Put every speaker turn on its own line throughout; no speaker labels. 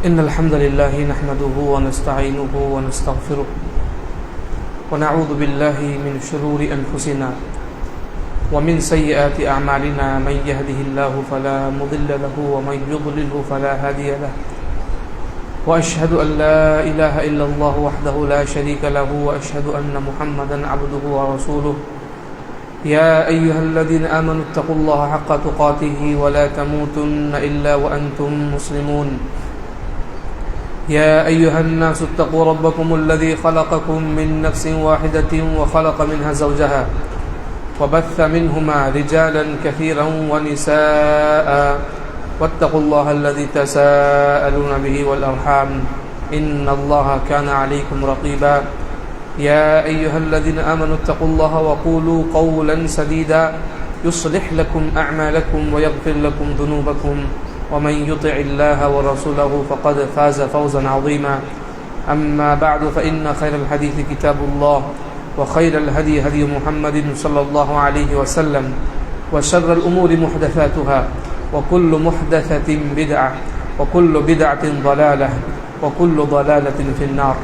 إن الحمد لله نحمده ونستعينه ونستغفره ونعوذ بالله من شرور أنفسنا ومن سيئات أعمالنا من يهده الله فلا مضل له ومن يضلله فلا هادي له وأشهد أن لا إله إلا الله وحده لا شريك له وأشهد أن محمدا عبده ورسوله يا أيها الذين آمنوا اتقوا الله حق تقاته ولا تموتن إلا وأنتم مسلمون يا أيها الناس اتقوا ربكم الذي خلقكم من نفس واحدة وخلق منها زوجها وبث منهما رجالا كثيرا ونساء واتقوا الله الذي تساءلون به والأرحام إن الله كان عليكم رقيبا يا أيها الذين آمنوا اتقوا الله وقولوا قولا سديدا يصلح لكم أعمالكم ويغفر لكم ذنوبكم ومن يطع الله ورسوله فقد فاز فوزا عظيما أما بعد فإن خير الحديث كتاب الله وخير الهدي هدي محمد صلى الله عليه وسلم وشر الأمور محدثاتها وكل محدثة بدعة وكل بدعة ضلالة وكل ضلالة في النار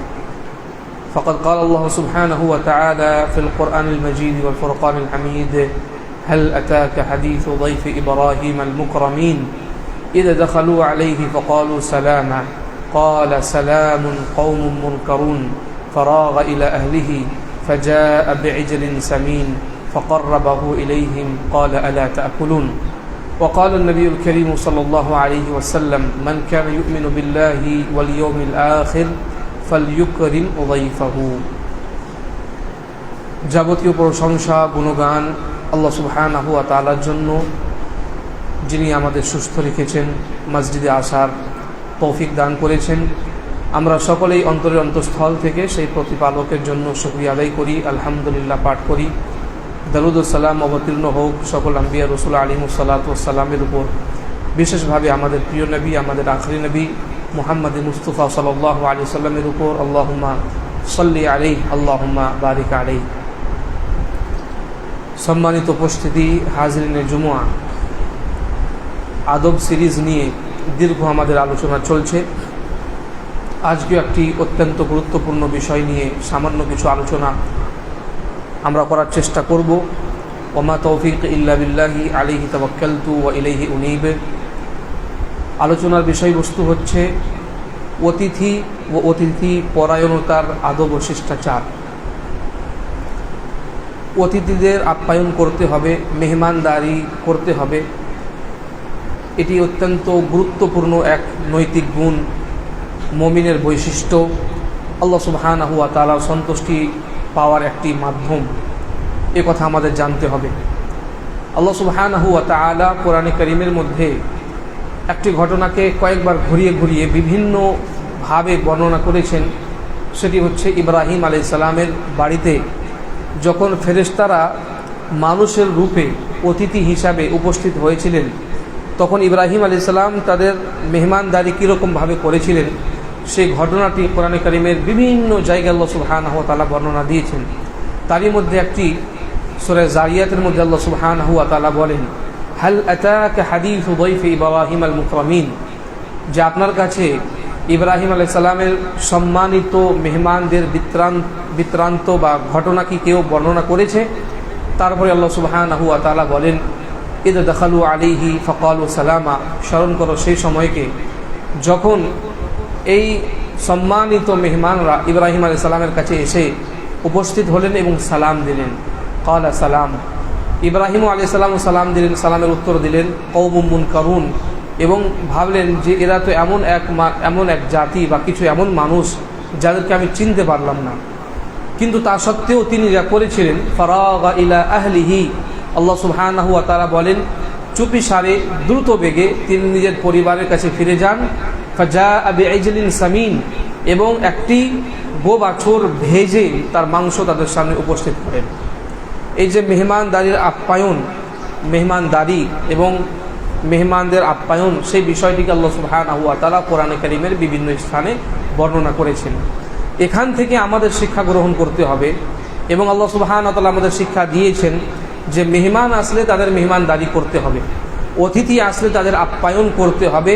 فقد قال الله سبحانه وتعالى في القرآن المجيد والفرقان الحميد هل أتاك حديث ضيف إبراهيم المكرمين إذا دخلوا عليه فقالوا سلاما قال سلام قوم منكرون فراغ إلى أهله فجاء بعجل سمين فقربه إليهم قال ألا تأكلون وقال النبي الكريم صلى الله عليه وسلم من كان يؤمن بالله واليوم الآخر فليكرم ضيفه যাবতীয় প্রশংসা গুণগান আল্লাহ সুবহানাহু ওয়া তাআলার জন্য, যিনি আমাদের সুস্থ রেখেছেন, মসজিদে আসার তৌফিক দান করেছেন। আমরা সকলেই অন্তরের অন্তঃস্থল থেকে সেই প্রতিপালকের জন্য শুকরিয়া আদায় করি, আলহামদুলিল্লাহ পাঠ করি। দরুদ ও সালাম অবতীর্ণ হোক সকল আম্বিয়া রাসূল আলাইহিস সালাতু ওয়াস সালামের উপর, বিশেষভাবে আমাদের প্রিয় নবী, আমাদের আখরি নবী মুহাম্মদ মুস্তাফা সাল্লাল্লাহু আলাইহি সাল্লামের উপর। আল্লাহুম্মা সাল্লি আলাইহি আল্লাহুম্মা বারিক আলাইহি। সম্মানিত উপস্থিতি, হাজিরিনে জুমুআ, আদব সিরিজ নিয়ে দীর্ঘ আমাদের আলোচনা চলছে। আজকে একটি অত্যন্ত গুরুত্বপূর্ণ বিষয় নিয়ে সামান্য কিছু আলোচনা আমরা করার চেষ্টা করব। ওমা তৌফিক ইল্লা বিল্লাহি আলাইহি তাওয়াক্কালতু ওয়া ইলাইহি উনীব। আলোচনার বিষয়বস্তু হচ্ছে অতিথি ও অতিথি পরায়ণতার আদব ও শিষ্টাচার। অতিথিদের আপ্যায়ন করতে হবে, মেহমানদারি করতে হবে। এটি অত্যন্ত গুরুত্বপূর্ণ এক নৈতিক গুণ, মুমিনের বৈশিষ্ট্য, আল্লাহ সুবহানাহু ওয়া তাআলার সন্তুষ্টি পাওয়ার একটি মাধ্যম। এ কথা আমাদের জানতে হবে। আল্লাহ সুবহানাহু ওয়া তাআলা কোরআনে কারীমের মধ্যে একটি ঘটনাকে কয়েকবার ঘুরিয়ে ঘুরিয়ে বিভিন্নভাবে বর্ণনা করেছেন। সেটি হচ্ছে ইব্রাহিম আলাইহিস সালামের বাড়িতে যখন ফেরেশতারা মানুষের রূপে অতিথি হিসাবে উপস্থিত হয়েছিলেন, তখন ইব্রাহিম আলাইহিস সালাম তাদের মেহমানদারি কীরকমভাবে করেছিলেন সেই ঘটনাটি কোরআনে কারীমের বিভিন্ন জায়গায় আল্লাহ সুবহানাহু ওয়া তাআলা বর্ণনা দিয়েছেন। তারই মধ্যে একটি সূরা যারিয়াতের মধ্যে আল্লাহ সুবহানাহু ওয়া তাআলা বলেন হাল আতাকা হাদিসু দাইফি ইব্রাহিম আল মুকরামিন, যে আপনার কাছে ইব্রাহিম আলাইহিস সালামের সম্মানিত মেহমানদের বৃত্তান্ত বা ঘটনা কি কেউ বর্ণনা করেছে? তারপরে আল্লাহ সুবহানাহু ওয়া তাআলা বলেন ইদ দাখালু আলাইহি ফাকালু সালামা, স্মরণ করো সেই সময়কে যখন এই সম্মানিত মেহমানরা ইব্রাহিম আলাইহিস সালামের কাছে এসে উপস্থিত হলেন এবং সালাম দিলেন। ক্বালা সালাম, ইব্রাহিম আলাইহিস সালাম সালাম দিলেন, সালামের উত্তর দিলেন কওমুম মুনকারুন, এবং ভাবলেন যে এরা তো এমন এক জাতি বা কিছু এমন মানুষ যাদেরকে আমি চিনতে পারলাম না। কিন্তু তা সত্ত্বেও তিনি যা করেছিলেন ফারাগা ইলা আহলিহি, আল্লাহ সুবহানাহু ওয়া তাআলা বলেন চুপি সারে দ্রুত বেগে তিনি নিজের পরিবারের কাছে ফিরে যান। ফাজাআ বিইজলিন সামিন, এবং একটি গোবাছুর ভেজে তার মাংস তাদের সামনে উপস্থিত করেন। এই যে মেহমানদারির আপ্যায়ন, মেহমানদারি এবং মেহমানদের আপ্যায়ন, সেই বিষয়টিকে আল্লাহ সুবহানাহু ওয়া তাআলা কোরআনে কারীমের বিভিন্ন স্থানে বর্ণনা করেছেন। এখান থেকে আমাদের শিক্ষা গ্রহণ করতে হবে এবং আল্লাহ সুবহানাহু ওয়া তাআলা আমাদের শিক্ষা দিয়েছেন যে মেহমান আসলে তাদের মেহমানদারি করতে হবে। অতিথি আসলে তাদের আপ্যায়ন করতে হবে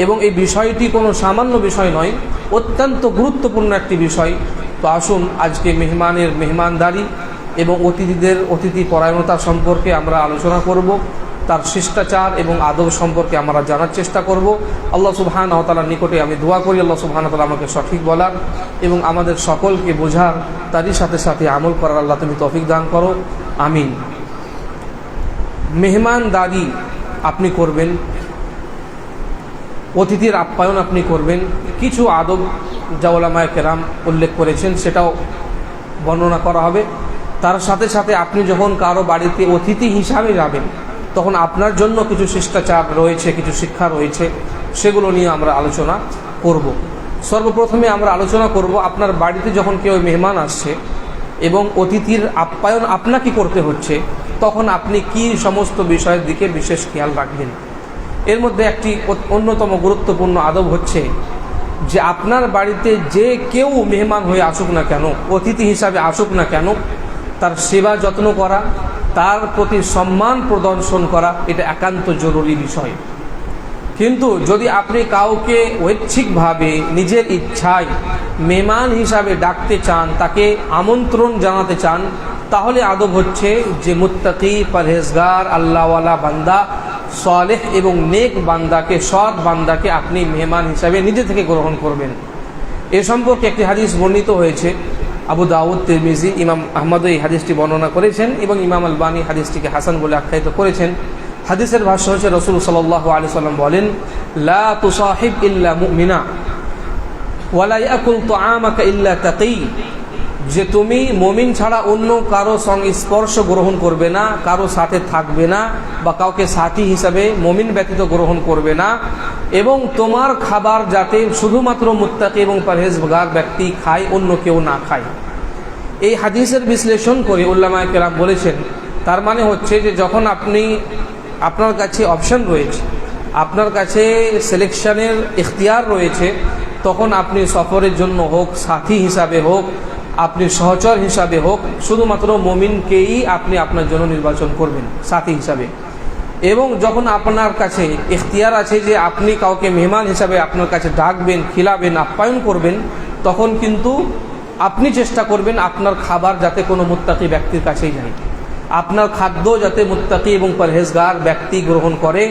এবং এই বিষয়টি কোনো সামান্য বিষয় নয়, অত্যন্ত গুরুত্বপূর্ণ একটি বিষয়। তো আসুন আজকে মেহমানের মেহমানদারি এবং অতিথিদের অতিথি পরায়ণতা সম্পর্কে আমরা আলোচনা করব, তার শিষ্টাচার এবং আদব সম্পর্কে আমরা জানার চেষ্টা করব। আল্লাহ সুবহানাহু ওয়া তাআলার নিকটে আমি দোয়া করি আল্লাহ সুবহানাহু ওয়া তাআলা আমাকে সঠিক বলার এবং আমাদের সকলকে বোঝার, তারই সাথে সাথে আমল করার আল্লাহ তুমি তৌফিক দান করো, আমিন। মেহমানদারি আপনি করবেন, অতিথির আপ্যায়ন আপনি করবেন, কিছু আদব যা উলামায়ে কেরাম উল্লেখ করেছেন সেটাও বর্ণনা করা হবে। তার সাথে সাথে আপনি যখন কারো বাড়িতে অতিথি হিসাবে যাবেন তখন আপনার জন্য কিছু শিষ্টাচার রয়েছে, কিছু শিক্ষা রয়েছে, সেগুলো নিয়ে আমরা আলোচনা করব। সর্বপ্রথমে আমরা আলোচনা করব আপনার বাড়িতে যখন কেউ মেহমান আসছে এবং অতিথির আপ্যায়ন আপনাকে করতে হচ্ছে, তখন আপনি কি সমস্ত বিষয়ের দিকে বিশেষ খেয়াল রাখবেন। এর মধ্যে একটি অন্যতম গুরুত্বপূর্ণ আদব হচ্ছে যে আপনার বাড়িতে যে কেউ মেহমান হয়ে আসুক না কেন, অতিথি হিসাবে আসুক না কেন, তার সেবা যত্ন করা, তার প্রতি সম্মান প্রদর্শন করা, এটা একান্ত জরুরি বিষয়। কিন্তু যদি আপনি কাউকে ঐচ্ছিকভাবে নিজের ইচ্ছায় মেহমান হিসাবে ডাকতে চান, তাকে আমন্ত্রণ জানাতে চান, তাহলে আদব হচ্ছে যে মুত্তাকি, পরহেজগার, আল্লাহওয়ালা বান্দা, সালেহ এবং নেক বান্দাকে, সৎ বান্দাকে আপনি মেহমান হিসাবে নিজে থেকে গ্রহণ করবেন। এ সম্পর্কে একটি হাদিস বর্ণিত হয়েছে, আবু দাউদ, তিরমিজি, ইমাম আহমদ এই হাদিসটি বর্ণনা করেছেন এবং ইমাম আলবানী হাদিসটিকে হাসান বলে আখ্যায়িত করেছেন। হাদিসের ভাষ্য হচ্ছে রাসূল সাল্লাল্লাহু আলাইহি সাল্লাম বলেন, লা তুসাহিব ইল্লা মুমিনা ওয়া লা ইয়াকুল তুআমাকা ইল্লা তাকী, যে তুমি মুমিন ছাড়া অন্য কারো সংস্পর্শ গ্রহণ করবে না, কারো সাথে থাকবে না বা কাউকে সাথী হিসাবে মুমিন ব্যতীত গ্রহণ করবে না, এবং তোমার খাবার যাতে শুধুমাত্র মুত্তাকি এবং পরহেজগার ব্যক্তি খায়, অন্য কেউ না খায়। এই হাদিসের বিশ্লেষণ করে উলামায়ে কেরাম বলেছেন, তার মানে হচ্ছে যে যখন আপনার কাছে অপশন রয়েছে, আপনার কাছে সিলেকশনের ইখতিয়ার রয়েছে, তখন আপনি সফরের জন্য হোক, সাথী হিসাবে হোক, আপনি সহচর হিসাবে হোক, শুধুমাত্র মুমিনকেই আপনি আপনার জন্য নির্বাচন করবেন সাথী হিসাবে। এবং যখন আপনার কাছে ইখতিয়ার আছে যে আপনি কাউকে মেহমান হিসাবে আপনার কাছে ডাকবেন, খিলাবেন, আপ্যায়ন করবেন, তখন কিন্তু আপনি চেষ্টা করবেন আপনার খাবার যাতে কোনো মুত্তাকি ব্যক্তির কাছেই যায়, আপনার খাদ্য যাতে মুত্তাকি এবং পরহেজগার ব্যক্তি গ্রহণ করে,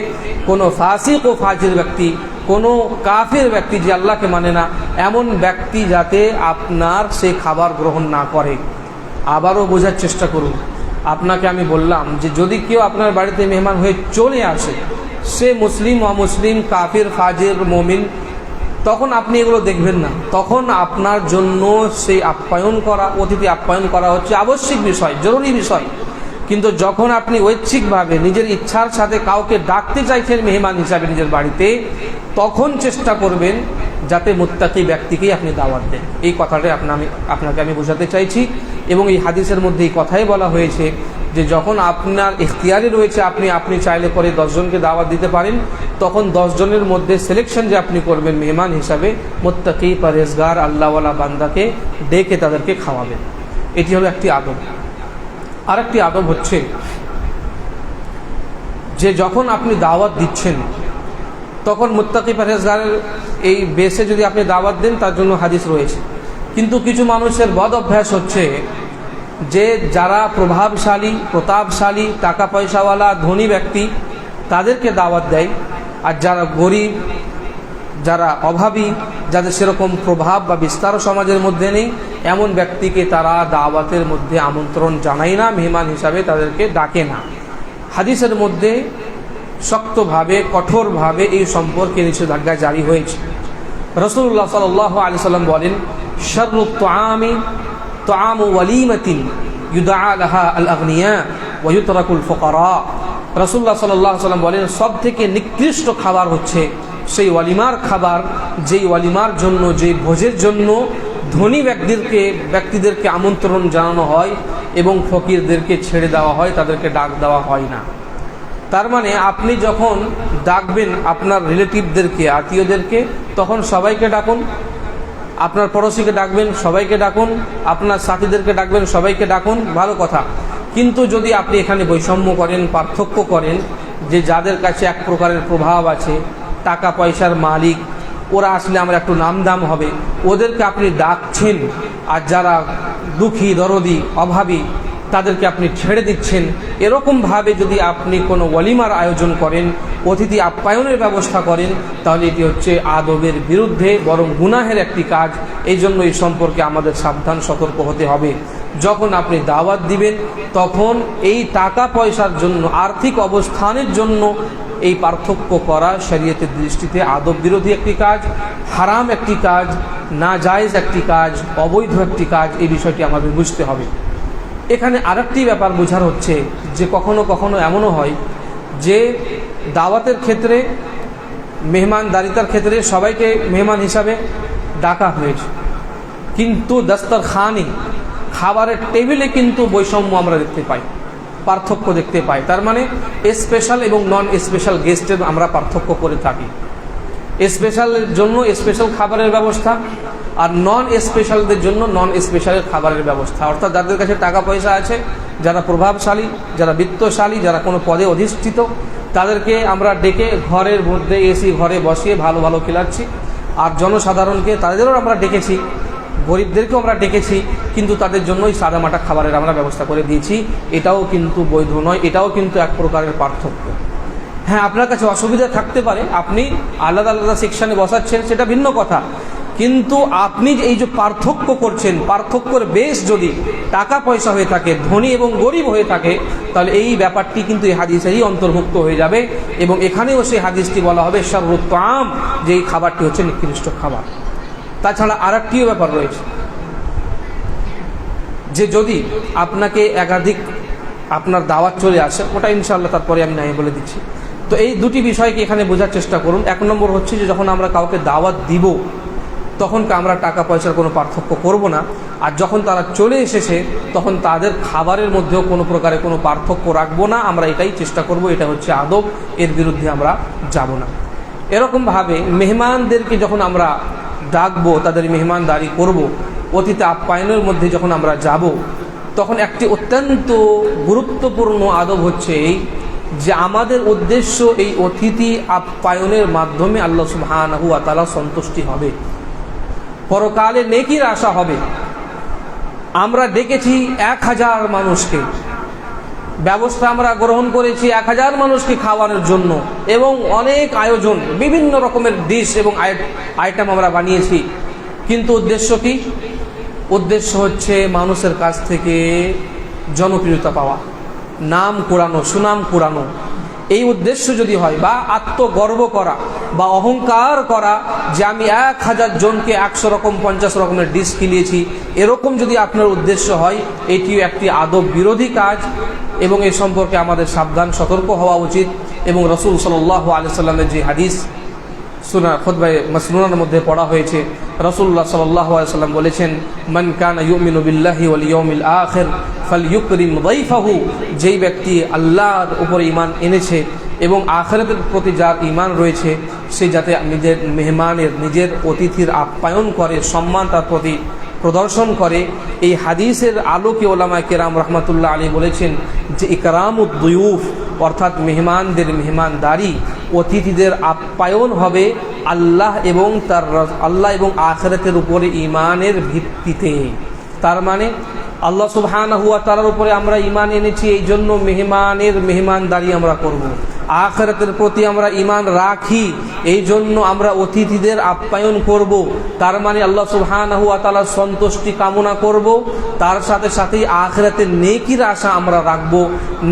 কোনো ফাসিক ও ফাজির ব্যক্তি, কোনো কাফির ব্যক্তি যে আল্লাহকে মানে না, এমন ব্যক্তি যাতে আপনার সেই খাবার গ্রহণ না করে। আবারও বোঝার চেষ্টা করুন, আপনাকে আমি বললাম যে যদি কেউ আপনার বাড়িতে মেহমান হয়ে চলে আসে, সে মুসলিম, অমুসলিম, কাফির, ফাজির, মুমিন, তখন আপনি এগুলো দেখবেন না। তখন আপনার জন্য সেই আপ্যায়ন করা, অতিথি আপ্যায়ন করা হচ্ছে আবশ্যিক বিষয়, জরুরি বিষয়। কিন্তু যখন আপনি ঐচ্ছিকভাবে নিজের ইচ্ছার সাথে কাউকে ডাকতে চাইছেন মেহমান হিসাবে নিজের বাড়িতে, তখন চেষ্টা করবেন যাতে মুত্তাকি ব্যক্তিকেই আপনি দাওয়াত দেন। এই কথাটাই আপনাকে আমি বোঝাতে চাইছি। এবং এই হাদিসের মধ্যে এই কথাই বলা হয়েছে যে যখন আপনার ইখতিয়ারে রয়েছে, আপনি চাইলে পরে 10 জনকে দাওয়াত দিতে পারেন, তখন 10 জনের মধ্যে সিলেকশন যে আপনি করবেন মেহমান হিসাবে, মুত্তাকি, পরহেজগার, আল্লাহওয়ালা বান্দাকে ডেকে তাদেরকে খাওয়াবেন। এটি হলো একটি আদব। আরেকটি আদব হচ্ছে যে যখন আপনি দাওয়াত দিচ্ছেন, তখন মুত্তাকি পরহেজগারের এই বেসে যদি আপনি দাওয়াত দেন, তার জন্য হাদিস রয়েছে। কিন্তু কিছু মানুষের বদ অভ্যাস হচ্ছে যে যারা প্রভাবশালী, প্রতাপশালী, টাকা পয়সাওয়ালা, ধনী ব্যক্তি, তাদেরকে দাওয়াত দেয়, আর যারা গরিব, যারা অভাবী, যাদের সেরকম প্রভাব বা বিস্তার সমাজের মধ্যে নেই, এমন ব্যক্তিকে তারা দাওয়াতের মধ্যে আমন্ত্রণ জানায় না, মেহমান হিসাবে তাদেরকে ডাকে না। হাদিসের মধ্যে শক্তভাবে, কঠোরভাবে এই সম্পর্কে নিষেধাজ্ঞা জারি হয়েছে। রাসূলুল্লাহ সাল্লাল্লাহু আলাইহি সাল্লাম বলেন, শাররুত তুআমি তুআমু ওয়ালিমাতিন ইউদআ লাহা আল আগনিয়া ওয়া ইউতরাকুল ফুকারা। রাসূলুল্লাহ সাল্লাল্লাহু আলাইহি সাল্লাম বলেন, সবথেকে নিকৃষ্ট খাবার হচ্ছে সেই ওয়ালিমার খাবার, যেই ওয়ালিমার জন্য, যেই ভোজের জন্য ধনী ব্যক্তিদেরকে আমন্ত্রণ জানানো হয় এবং ফকিরদেরকে ছেড়ে দেওয়া হয়, তাদেরকে ডাক দেওয়া হয় না। তার মানে আপনি যখন ডাকবেন আপনার রিলেটিভদেরকে, আত্মীয়দেরকে, তখন সবাইকে ডাকুন। আপনার পড়োশিকে ডাকবেন, সবাইকে ডাকুন। আপনার সাথীদেরকে ডাকবেন, সবাইকে ডাকুন, ভালো কথা। কিন্তু যদি আপনি এখানে বৈষম্য করেন, পার্থক্য করেন, যে যাদের কাছে এক প্রকারের প্রভাব আছে, টাকা পয়সার মালিক, ওরা আসলে আমরা একটু নামদাম হবে, ওদেরকে আপনি ডাকছেন, আর যারা দুঃখী দরদি অভাবী তাদেরকে আপনি ছেড়ে দিচ্ছেন। এরকমভাবে যদি আপনি কোনো ওয়ালিমার আয়োজন করেন, অতিথি আপ্যায়নের ব্যবস্থা করেন, তাহলে এটি হচ্ছে আদবের বিরুদ্ধে, বরং গুনাহের একটি কাজ। এই জন্য এই সম্পর্কে আমাদের সাবধান সতর্ক হতে হবে। যখন আপনি দাওয়াত দিবেন তখন এই টাকা পয়সার জন্য, আর্থিক অবস্থানের জন্য এই পার্থক্য করা শরীয়তের দৃষ্টিতে আদব বিরোধী একটি কাজ, হারাম একটি কাজ, নাজায়েজ একটি কাজ, অবৈধ একটি কাজ। এই বিষয়টি আমাদের বুঝতে হবে। এখানে আরেকটি ব্যাপার বোঝার হচ্ছে যে কখনো কখনো এমনও হয় যে দাওয়াতের ক্ষেত্রে, মেহমানদারিতার ক্ষেত্রে সবাইকে মেহমান হিসাবে ডাকা হয়েছে, কিন্তু দস্তরখানি, খাবারের টেবিলে কিন্তু বৈষম্য আমরা দেখতে পাই, পার্থক্য দেখতে পাই। তার মানে স্পেশাল এবং নন স্পেশাল গেস্টের আমরা পার্থক্য করে থাকি। স্পেশালের জন্য স্পেশাল খাবারের ব্যবস্থা, আর নন স্পেশালদের জন্য নন স্পেশালের খাবারের ব্যবস্থা। অর্থাৎ যাদের কাছে টাকা পয়সা আছে, যারা প্রভাবশালী, যারা বিত্তশালী, যারা কোনো পদে অধিষ্ঠিত, তাদেরকে আমরা ডেকে ঘরের মধ্যে এসি ঘরে বসিয়ে ভালো ভালো খেলাচ্ছি। আর জনসাধারণকে তাদেরও আমরা ডেকেছি, গরিবদেরকেও আমরা ডেকেছি, কিন্তু তাদের জন্যই সাদামাটা খাবারের আমরা ব্যবস্থা করে দিয়েছি। এটাও কিন্তু বৈধ নয়, এটাও কিন্তু এক প্রকারের পার্থক্য। হ্যাঁ, আপনার কাছে অসুবিধা থাকতে পারে, আপনি আলাদা আলাদা সেকশনে বসাচ্ছেন, সেটা ভিন্ন কথা, কিন্তু আপনি এই যে পার্থক্য করছেন, পার্থক্যের বেশ যদি টাকা পয়সা হয়ে থাকে, ধনী এবং গরিব হয়ে থাকে, তাহলে এই ব্যাপারটি কিন্তু এই হাদিসেরই অন্তর্ভুক্ত হয়ে যাবে। এবং এখানেও সেই হাদিসটি বলা হবে শাররুত তাআম, যে এই খাবারটি হচ্ছে নিকৃষ্ট খাবার। তাছাড়া আরেকটিও ব্যাপার রয়েছে যে যদি আপনাকে একাধিক আপনার দাওয়াত চলে আসে, ওটা ইনশাআল্লাহ তারপরে আমি নাই বলে দিচ্ছি। তো এই দুটি বিষয়কে এখানে বোঝার চেষ্টা করুন। এক নম্বর হচ্ছে যে যখন আমরা কাউকে দাওয়াত দিব তখন আমরা টাকা পয়সার কোনো পার্থক্য করব না, আর যখন তারা চলে এসেছে তখন তাদের খাবারের মধ্যেও কোনো প্রকারে কোনো পার্থক্য রাখবো না। আমরা এটাই চেষ্টা করব, এটা হচ্ছে আদব, এর বিরুদ্ধে আমরা যাব না। এরকমভাবে মেহমানদেরকে যখন আমরা ডাকবো, তাদের মেহমানদারি করব, অতিথি আপ্যায়নের মধ্যে যখন আমরা যাব, তখন একটি অত্যন্ত গুরুত্বপূর্ণ আদব হচ্ছে এই যে আমাদের উদ্দেশ্য এই অতিথি আপ্যায়নের মাধ্যমে আল্লাহ সুবহানাহু ওয়া তাআলা সন্তুষ্টি হবে, পরকালে নেকির আশা হবে। আমরা ডেকেছি 1000 মানুষকে, ব্যবস্থা আমরা গ্রহণ করেছি 1000 মানুষকে খাওয়ানোর জন্য, এবং অনেক আয়োজন, বিভিন্ন রকমের ডিশ এবং আইটেম আমরা বানিয়েছি, কিন্তু উদ্দেশ্য কি? উদ্দেশ্য হচ্ছে মানুষের কাছ থেকে জনপ্রিয়তা পাওয়া, নাম কুড়ানো, সুনাম কুড়ানো। এই উদ্দেশ্য যদি হয়, বা আত্মগর্ব করা বা অহংকার করা যে আমি 1000 জনকে 100 রকম 50 রকমের ডিশ খিলিয়েছি, এরকম যদি আপনার উদ্দেশ্য হয়, এটিও একটি আদব বিরোধী কাজ, এবং এ সম্পর্কে আমাদের সাবধান সতর্ক হওয়া উচিত। এবং রাসূল সাল্লাল্লাহু আলাইহি সাল্লামের যে হাদিস খুতবায়ে মাসনুনার মধ্যে পড়া হয়েছে, রাসূলুল্লাহ সাল্লাল্লাহু আলাইহি সাল্লাম বলেছেন, মান কানা ইউমিনু বিল্লাহি ওয়াল ইয়াউমিল আখির ফালইউকরিম যায়ফাহু, যেই ব্যক্তি আল্লাহর উপর ঈমান এনেছে এবং আখিরাতের প্রতি যার ঈমান রয়েছে, সে যাতে নিজের মেহমানের, নিজের অতিথির আপ্যায়ন করে, সম্মান তার প্রতি প্রদর্শন করে। এই হাদিসের আলোকে ওলামায়ে কেরাম রাহমাতুল্লাহ আলাইহি বলেছেন যে ইকরামুদ দুয়ুফ, অর্থাৎ মেহমানদের মেহমানদারি, অতিথিদের আপ্যায়ন হবে আল্লাহ এবং আখিরাতের উপরে ঈমানের ভিত্তিতে। তার মানে আল্লাহ সুবহানাহু ওয়া তাআলার উপরে আমরা ঈমান এনেছি, এই জন্য মেহমানের মেহমানদারি আমরা করব। আখিরাতের প্রতি আমরা ঈমান রাখি, এই জন্য আমরা অতিথিদের আপ্যায়ন করব। তার মানে আল্লাহ সুবহানাহু ওয়া তাআলার সন্তুষ্টি কামনা করব, তার সাথে সাথেই আখিরাতের নেকির আশা আমরা রাখব।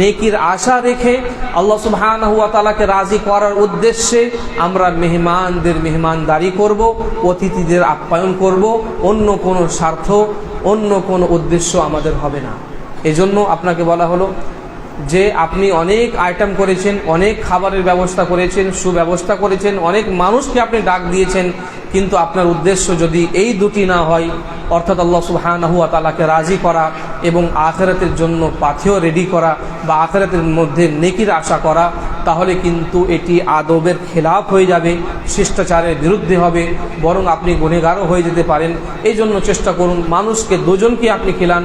নেকির আশা রেখে আল্লাহ সুবহানাহু ওয়া তাআলাকে রাজি করার উদ্দেশ্যে আমরা মেহমানদের মেহমানদারি করব, অতিথিদের আপ্যায়ন করব। অন্য কোনো স্বার্থ, অন্য কোনো উদ্দেশ্য আমাদের হবে না। এজন্য আপনাকে বলা হলো যে আপনি অনেক আইটেম করেছেন, অনেক খাবারের ব্যবস্থা করেছেন, সুব্যবস্থা করেছেন, অনেক মানুষকে আপনি ডাক দিয়েছেন, কিন্তু আপনার উদ্দেশ্য যদি এই দুটি না হয়, অর্থাৎ আল্লাহ সুবহানাহু ওয়া তাআলাকে রাজি করা এবং আখিরাতের জন্য পাথেয় রেডি করা বা আখিরাতের মধ্যে নেকির আশা করা, তাহলে কিন্তু এটি আদবের খেলাফ হয়ে যাবে, শিষ্টাচারের বিরুদ্ধে হবে, বরং আপনি গুনেগারও হয়ে যেতে পারেন। এই জন্য চেষ্টা করুন মানুষকে দুজনকে আপনি খেলান,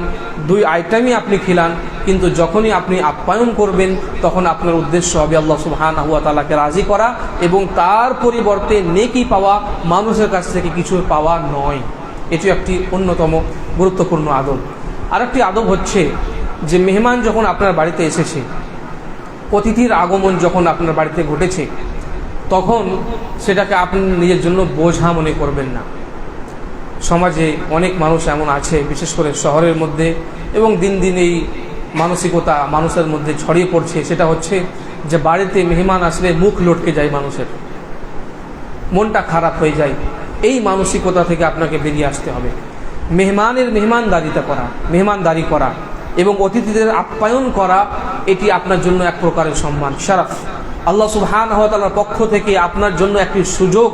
2 আইটেমই আপনি খেলান, কিন্তু যখনই আপনি আপ্যায়ন করবেন তখন আপনার উদ্দেশ্য হবে আল্লাহ সুবহানাহু ওয়া তাআলাকে রাজি করা এবং তার পরিবর্তে নেকি পাওয়া, মানুষের কাছ থেকে কিছু পাওয়া নয়। এটি একটি অন্যতম গুরুত্বপূর্ণ আদব। আরেকটি আদব হচ্ছে যে মেহমান যখন আপনার বাড়িতে এসেছে, অতিথির আগমন যখন আপনার বাড়িতে ঘটেছে, তখন সেটাকে আপনি নিজের জন্য বোঝা মনে করবেন না। সমাজে অনেক মানুষ এমন আছে, বিশেষ করে শহরের মধ্যে, এবং দিন দিন এই মানসিকতা মানুষের মধ্যে ছড়িয়ে পড়ছে, সেটা হচ্ছে যে বাড়িতে মেহমান আসলে মুখ লটকে যায়, মানুষের মনটা খারাপ হয়ে যায়। এই মানসিকতা থেকে আপনাকে বেরিয়ে আসতে হবে। মেহমানদারি করা এবং অতিথিদের আপ্যায়ন করা এটি আপনার জন্য এক প্রকারের সম্মান, শরফ। আল্লাহ সুবহানাহু ওয়া তাআলার পক্ষ থেকে আপনার জন্য একটি সুযোগ,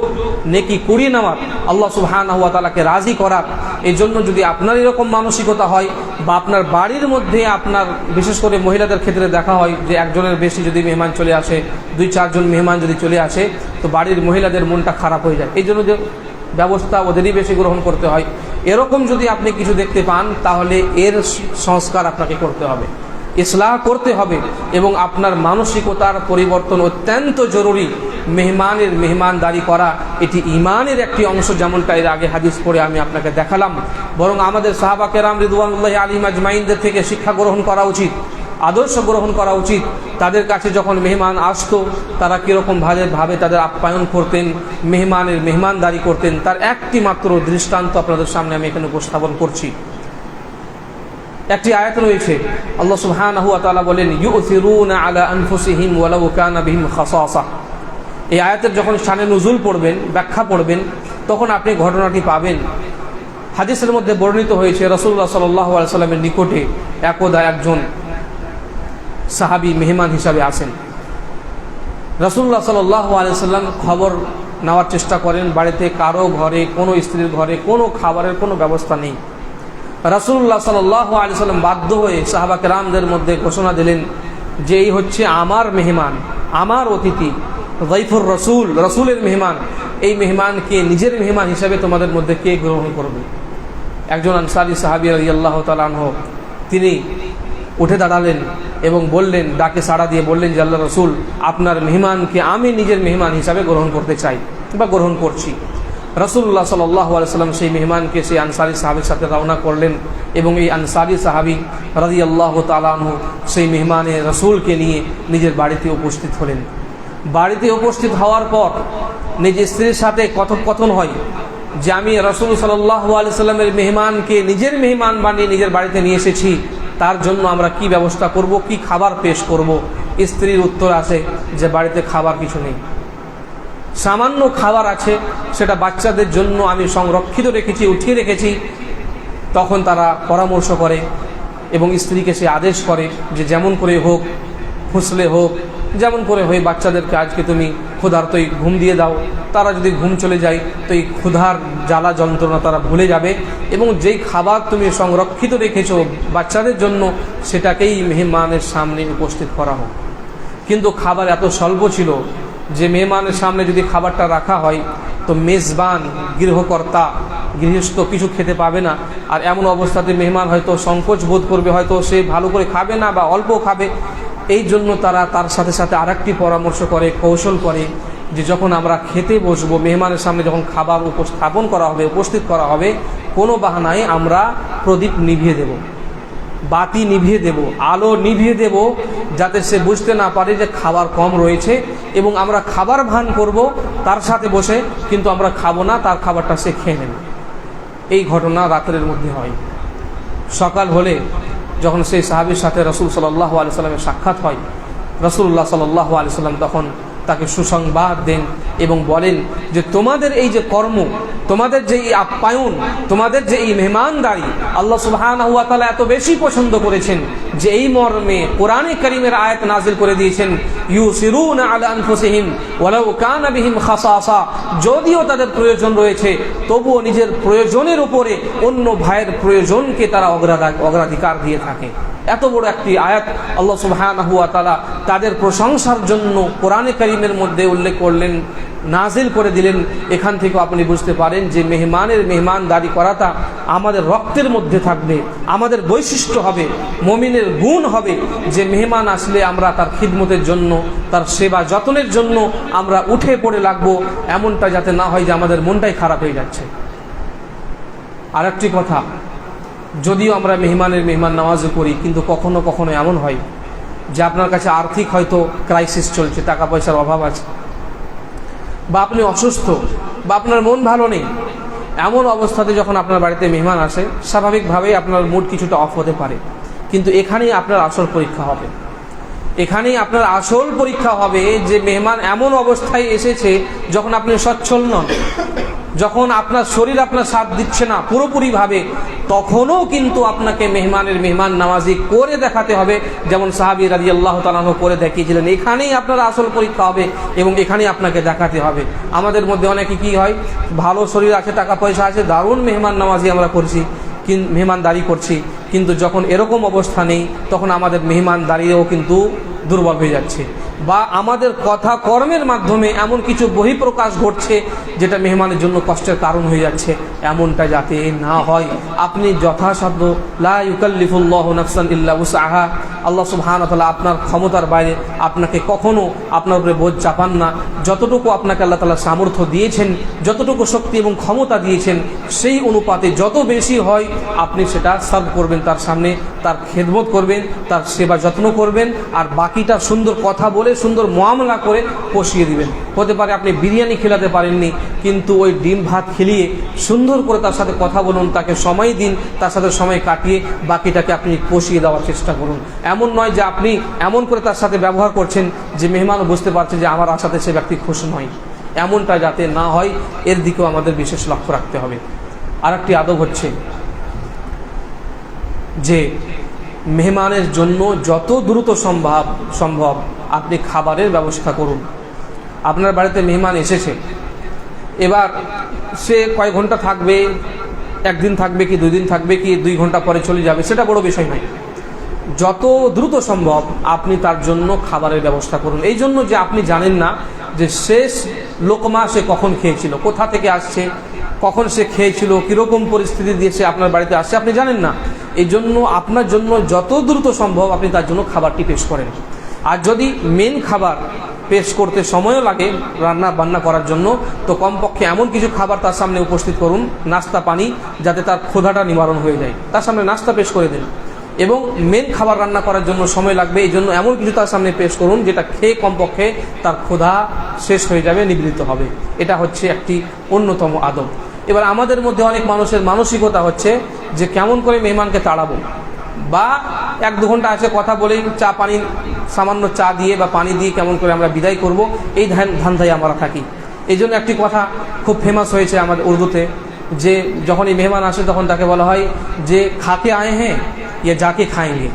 নেকি কুড়িয়ে নেওয়ার, আল্লাহ সুবহানাহু ওয়া তাআলাকে রাজি করার। এই জন্য যদি আপনার এরকম মানসিকতা হয় বা আপনার বাড়ির মধ্যে আপনার বিশেষ করে মহিলাদের ক্ষেত্রে দেখা হয় যে একজনের বেশি যদি মেহমান চলে আসে, 2-4 জন মেহমান যদি চলে আসে, তো বাড়ির মহিলাদের মনটা খারাপ হয়ে যায়। এই জন্য যে ব্যবস্থা ওদেরই বেশি গ্রহণ করতে হয়। এরকম যদি আপনি কিছু দেখতে পান তাহলে এর সংস্কার আপনাকে করতে হবে, ইসলাহ করতে হবে এবং আপনার মানসিকতার পরিবর্তন অত্যন্ত জরুরি। মেহমানদারি করা এটি ঈমানের একটি অংশ, যেমনটা এর আগে হাদিস পড়ে আমি আপনাকে দেখালাম। বরং আমাদের সাহাবা কেরাম রিদওয়ানুল্লাহি আলাইহিম আজমাইনদের থেকে শিক্ষা গ্রহণ করা উচিত, আদর্শ গ্রহণ করা উচিত। তাদের কাছে যখন মেহমান আসতো তারা কীরকম ভাবে তাদের আপ্যায়ন করতেন, মেহমানদারি করতেন, তার একটি মাত্র দৃষ্টান্ত আপনাদের সামনে আমি এখানে উপস্থাপন করছি। একটি আয়াত রয়েছে, আল্লাহ সুবহানাহু ওয়া তাআলা বলেন, ইউথিরুনা আলা আনফুসিহিম ওয়ালাউ কানা বিহিম খাসাসা। এই আয়াতের যখন শানে নুজুল পড়বেন, ব্যাখ্যা পড়বেন, তখন আপনি ঘটনাটি পাবেন। হাদিসের মধ্যে বর্ণিত হয়েছে রাসূলুল্লাহ সাল্লাল্লাহু আলাইহি সাল্লামের নিকটে একদা একজন সাহাবী মেহমান হিসাবে আসেন। রাসূলুল্লাহ সাল্লাল্লাহু আলাইহি সাল্লাম খবর নেওয়ার চেষ্টা করেন, বাড়িতে কারো ঘরে, কোনো স্ত্রীর ঘরে কোনো খাবারের কোনো ব্যবস্থা নেই। রাসূলুল্লাহ সাল্লাল্লাহু আলাইহি সাল্লাম বাধ্য হয়ে সাহাবা কেরামদের মধ্যে ঘোষণা দিলেন যে এই হচ্ছে আমার মেহমান, আমার অতিথি, যাইফুর রাসূল, রাসূলের মেহমান। এই মেহমানকে নিজের মেহমান হিসাবে তোমাদের মধ্যে কে গ্রহণ করবে? একজন আনসারী সাহাবী রাদিয়াল্লাহু তাআলা আনহু তিনি উঠে দাঁড়ালেন এবং বললেন, ডাকে সাড়া দিয়ে বললেন যে আল্লাহর রাসূল, আপনার মেহমানকে আমি নিজের মেহমান হিসাবে গ্রহণ করতে চাই বা গ্রহণ করছি। রাসূলুল্লাহ সাল্লাল্লাহু আলাইহি সাল্লাম সেই মেহমানকে সেই আনসারী সাহাবীর সাথে রওনা করলেন এবং এই আনসারী সাহাবী রাদিয়াল্লাহু তাআলা আনহু সেই মেহমানে রাসূলকে নিয়ে নিজের বাড়িতে উপস্থিত হলেন। বাড়িতে উপস্থিত হওয়ার পর নিজের স্ত্রীর সাথে কথোপকথন হয় যে আমি রাসূল সাল্লাল্লাহু আলাইহি সাল্লামের মেহমানকে নিজের মেহমান বানিয়ে নিজের বাড়িতে নিয়ে এসেছি, তার জন্য আমরা কি ব্যবস্থা করব, কি খাবার পেশ করব। স্ত্রীর উত্তর আসে যে বাড়িতে খাবার কিছু নেই, সামান্য খাবার আছে, সেটা বাচ্চাদের জন্য আমি সংরক্ষিত রেখেছি, উঠিয়ে রেখেছি। তখন তারা পরামর্শ করে এবং স্ত্রীকে সে আদেশ করে যে যেমন করে হোক, ফুসলে হোক, যেমন করে হয়ে বাচ্চাদেরকে আজকে তুমি ক্ষুধার্তই ঘুম দিয়ে দাও। তারা যদি ঘুম চলে যায় তো এই ক্ষুধার জ্বালা যন্ত্রণা তারা ভুলে যাবে এবং যেই খাবার তুমি সংরক্ষিত রেখেছো বাচ্চাদের জন্য সেটাকেই মেহমানের সামনে উপস্থিত করা হোক। কিন্তু খাবার এত স্বল্প ছিল যে মেহমানের সামনে যদি খাবারটা রাখা হয় তো মেজবান, গৃহকর্তা, গৃহস্থ কিছু খেতে পাবে না। আর এমন অবস্থাতে মেহমান হয়তো সংকোচ বোধ করবে, হয়তো সে ভালো করে খাবে না বা অল্প খাবে। এই জন্য তারা তার সাথে সাথে আরেকটি পরামর্শ করে, কৌশল করে যে যখন আমরা খেতে বসবো, মেহমানের সামনে যখন খাবার উপস্থাপন করা হবে, উপস্থিত করা হবে, কোনো বাহানায় আমরা প্রদীপ নিভিয়ে দেব, বাতি নিভিয়ে দেব, আলো নিভিয়ে দেব, যাতে সে বুঝতে না পারে যে খাবার কম রয়েছে এবং আমরা খাবার ভান করব তার সাথে বসে, কিন্তু আমরা খাবো না, তার খাবারটা সে খেয়ে নেবে। এই ঘটনা রাতের মধ্যে হয়। সকাল হলে যখন সেই সাহাবীর সাথে রাসূল সাল্লাল্লাহু আলাইহি সাল্লামের সাক্ষাৎ হয়, রাসূলুল্লাহ সাল্লাল্লাহু আলাইহি সাল্লাম তখন তাকে সুসংবাদ দেন এবং বলেন যে তোমাদের এই যে কর্ম, তোমাদের যে এই আপ্যায়ন, তোমাদের যে এই মেহমানদারি আল্লাহ সুবহানাহু ওয়া তাআলা এত বেশি পছন্দ করেছেন যে এই মর্মে কোরআনে কারীমের আয়াত নাযিল করে দিয়েছেন, ইউসিরুনা আলা আনফুসিহিম ওয়ালাউ কানা বিহিম খাসাসা। যদিও তাদের প্রয়োজন রয়েছে তবুও নিজের প্রয়োজনের উপরে অন্য ভাইয়ের প্রয়োজনকে তারা অগ্রাধিকার দিয়ে থাকে। এত বড় একটি আয়াত আল্লাহ সুবহানাহু ওয়া তাআলা তাদের প্রশংসার জন্য কোরআনে কারীমের মধ্যে উল্লেখ করলেন, নাজিল করে দিলেন। এখান থেকে আপনি বুঝতে পারেন যে মেহমানদারি করাটা আমাদের রক্তের মধ্যে থাকবে, আমাদের বৈশিষ্ট্য হবে, মুমিনের গুণ হবে যে মেহমান আসলে আমরা তার খিদমতের জন্য, তার সেবা যত্নের জন্য আমরা উঠে পড়ে লাগবো। এমনটা যাতে না হয় যে আমাদের মনটাই খারাপ হয়ে যাচ্ছে। আর একটি কথা, যদিও আমরা মেহমান নামাজ করি, কিন্তু কখনো কখনো এমন হয় যে আপনার কাছে আর্থিক হয়তো ক্রাইসিস চলছে, টাকা পয়সার অভাব আছে, বা আপনি অসুস্থ, বা আপনার মন ভালো নেই। এমন অবস্থাতে যখন আপনার বাড়িতে মেহমান আসে, স্বাভাবিকভাবেই আপনার মুড কিছুটা অফ হতে পারে। কিন্তু এখানেই আপনার আসল পরীক্ষা হবে, এখানেই আপনার আসল পরীক্ষা হবে যে মেহমান এমন অবস্থায় এসেছে যখন আপনি সচ্ছল নন, যখন আপনার শরীর আপনার সাথ দিচ্ছে না পুরোপুরিভাবে, তখনও কিন্তু আপনাকে মেহমান নামাজি করে দেখাতে হবে, যেমন সাহাবী রাদিয়াল্লাহু তাআলা আনহু করে দেখিয়েছিলেন। এখানেই আপনার আসল পরীক্ষা হবে এবং এখানেই আপনাকে দেখাতে হবে। আমাদের মধ্যে অনেকে কি হয়, ভালো শরীর আছে, টাকা পয়সা আছে, দারুণ মেহমান নামাজি আমরা করছি, মেহমানদারি করছি, কিন্তু যখন এরকম অবস্থা নেই তখন আমাদের মেহমানদারিও কিন্তু দুর্বল হয়ে যাচ্ছে, বা আমাদের কথা কর্মের মাধ্যমে এমন কিছু বহিঃপ্রকাশ ঘটছে যেটা মেহমানের জন্য কষ্টের কারণ হয়ে যাচ্ছে। এমনটা যাতে না হয় আপনি যথাসাধ্য, লা ইউকাল্লিফুল্লাহু নাফসান ইল্লা উসআহা, আল্লাহ সুবহানাহু ওয়া তাআলা আপনার ক্ষমতার বাইরে আপনাকে কখনো আপনার উপরে বোঝ চাপান না। যতটুকু আপনাকে আল্লাহ তাআলা সামর্থ্য দিয়েছেন, যতটুকু শক্তি এবং ক্ষমতা দিয়েছেন, সেই অনুপাতে যত বেশি হয় আপনি সেটা সার্ভ করবেন, তার সামনে তার খেদমত করবেন, তার সেবা যত্ন করবেন, আর বাকিটা সুন্দর কথা বলে সুন্দর মুআমলা করে পৌঁছিয়ে দিবেন। হতে পারে আপনি বিরিয়ানি খেলাতে পারেননি, কিন্তু ওই ডিম ভাত খেলিয়ে সুন্দর করে তার সাথে কথা বলুন, তাকে সময় দিন, তার সাথে সময় কাটিয়ে বাকিটাকে আপনি পৌঁছিয়ে দেওয়ার চেষ্টা করুন। এমন নয় যে আপনি এমন করে তার সাথে ব্যবহার করছেন যে মেহমানও বুঝতে পারছে যে আমার আশাতে সে ব্যক্তি খুশি নয়। এমনটা যাতে না হয় এর দিকেও আমাদের বিশেষ লক্ষ্য রাখতে হবে। আর একটি আদব হচ্ছে যে মেহমানের জন্য যত দ্রুত সম্ভব আপনি খাবারের ব্যবস্থা করুন। আপনার বাড়িতে মেহমান এসেছে, এবার সে কয় ঘন্টা থাকবে, একদিন থাকবে কি 2 দিন থাকবে কি 2 ঘন্টা পরে চলে যাবে, সেটা বড় বিষয় নয়। যত দ্রুত সম্ভব আপনি তার জন্য খাবারের ব্যবস্থা করুন। এই জন্য যে আপনি জানেন না যে শেষ লোকমা সে কখন খেয়েছিল, কোথা থেকে আসছে, কখন সে খেয়েছিল, কীরকম পরিস্থিতি দিয়ে সে আপনার বাড়িতে আসছে আপনি জানেন না। এই জন্য আপনার জন্য যত দ্রুত সম্ভব আপনি তার জন্য খাবারটি পেশ করেন। আর যদি মেন খাবার পেশ করতে সময়ও লাগে বান্না করার জন্য, তো কমপক্ষে এমন কিছু খাবার তার সামনে উপস্থিত করুন, নাস্তা পানি, যাতে তার ক্ষুধাটা নিবারণ হয়ে যায়। তার সামনে নাস্তা পেশ করে দিন। এবং মেন খাবার রান্না করার জন্য সময় লাগবে, এই জন্য এমন কিছু তার সামনে পেশ করুন যেটা খেয়ে কমপক্ষে তার ক্ষুধা শেষ হয়ে যাবে, নিবৃত্ত হবে। এটা হচ্ছে একটি অন্যতম আদব। এবার আমাদের মধ্যে অনেক মানুষের মানসিকতা হচ্ছে যে কেমন করে মেহমানকে তাড়াবো, বা 1-2 ঘন্টা আছে কথা বলেই চা পানি, সামান্য চা দিয়ে বা পানি দিয়ে কেমন করে আমরা বিদায় করব, এই ধান্ধায় আমরা থাকি। এই জন্য একটি কথা খুব ফেমাস হয়েছে আমাদের উর্দুতে, যে যখন এই মেহমান আসে তখন তাকে বলা হয় যে খাকে আয়ে হ্যাঁ ইয়ে যাকে খাएंगे,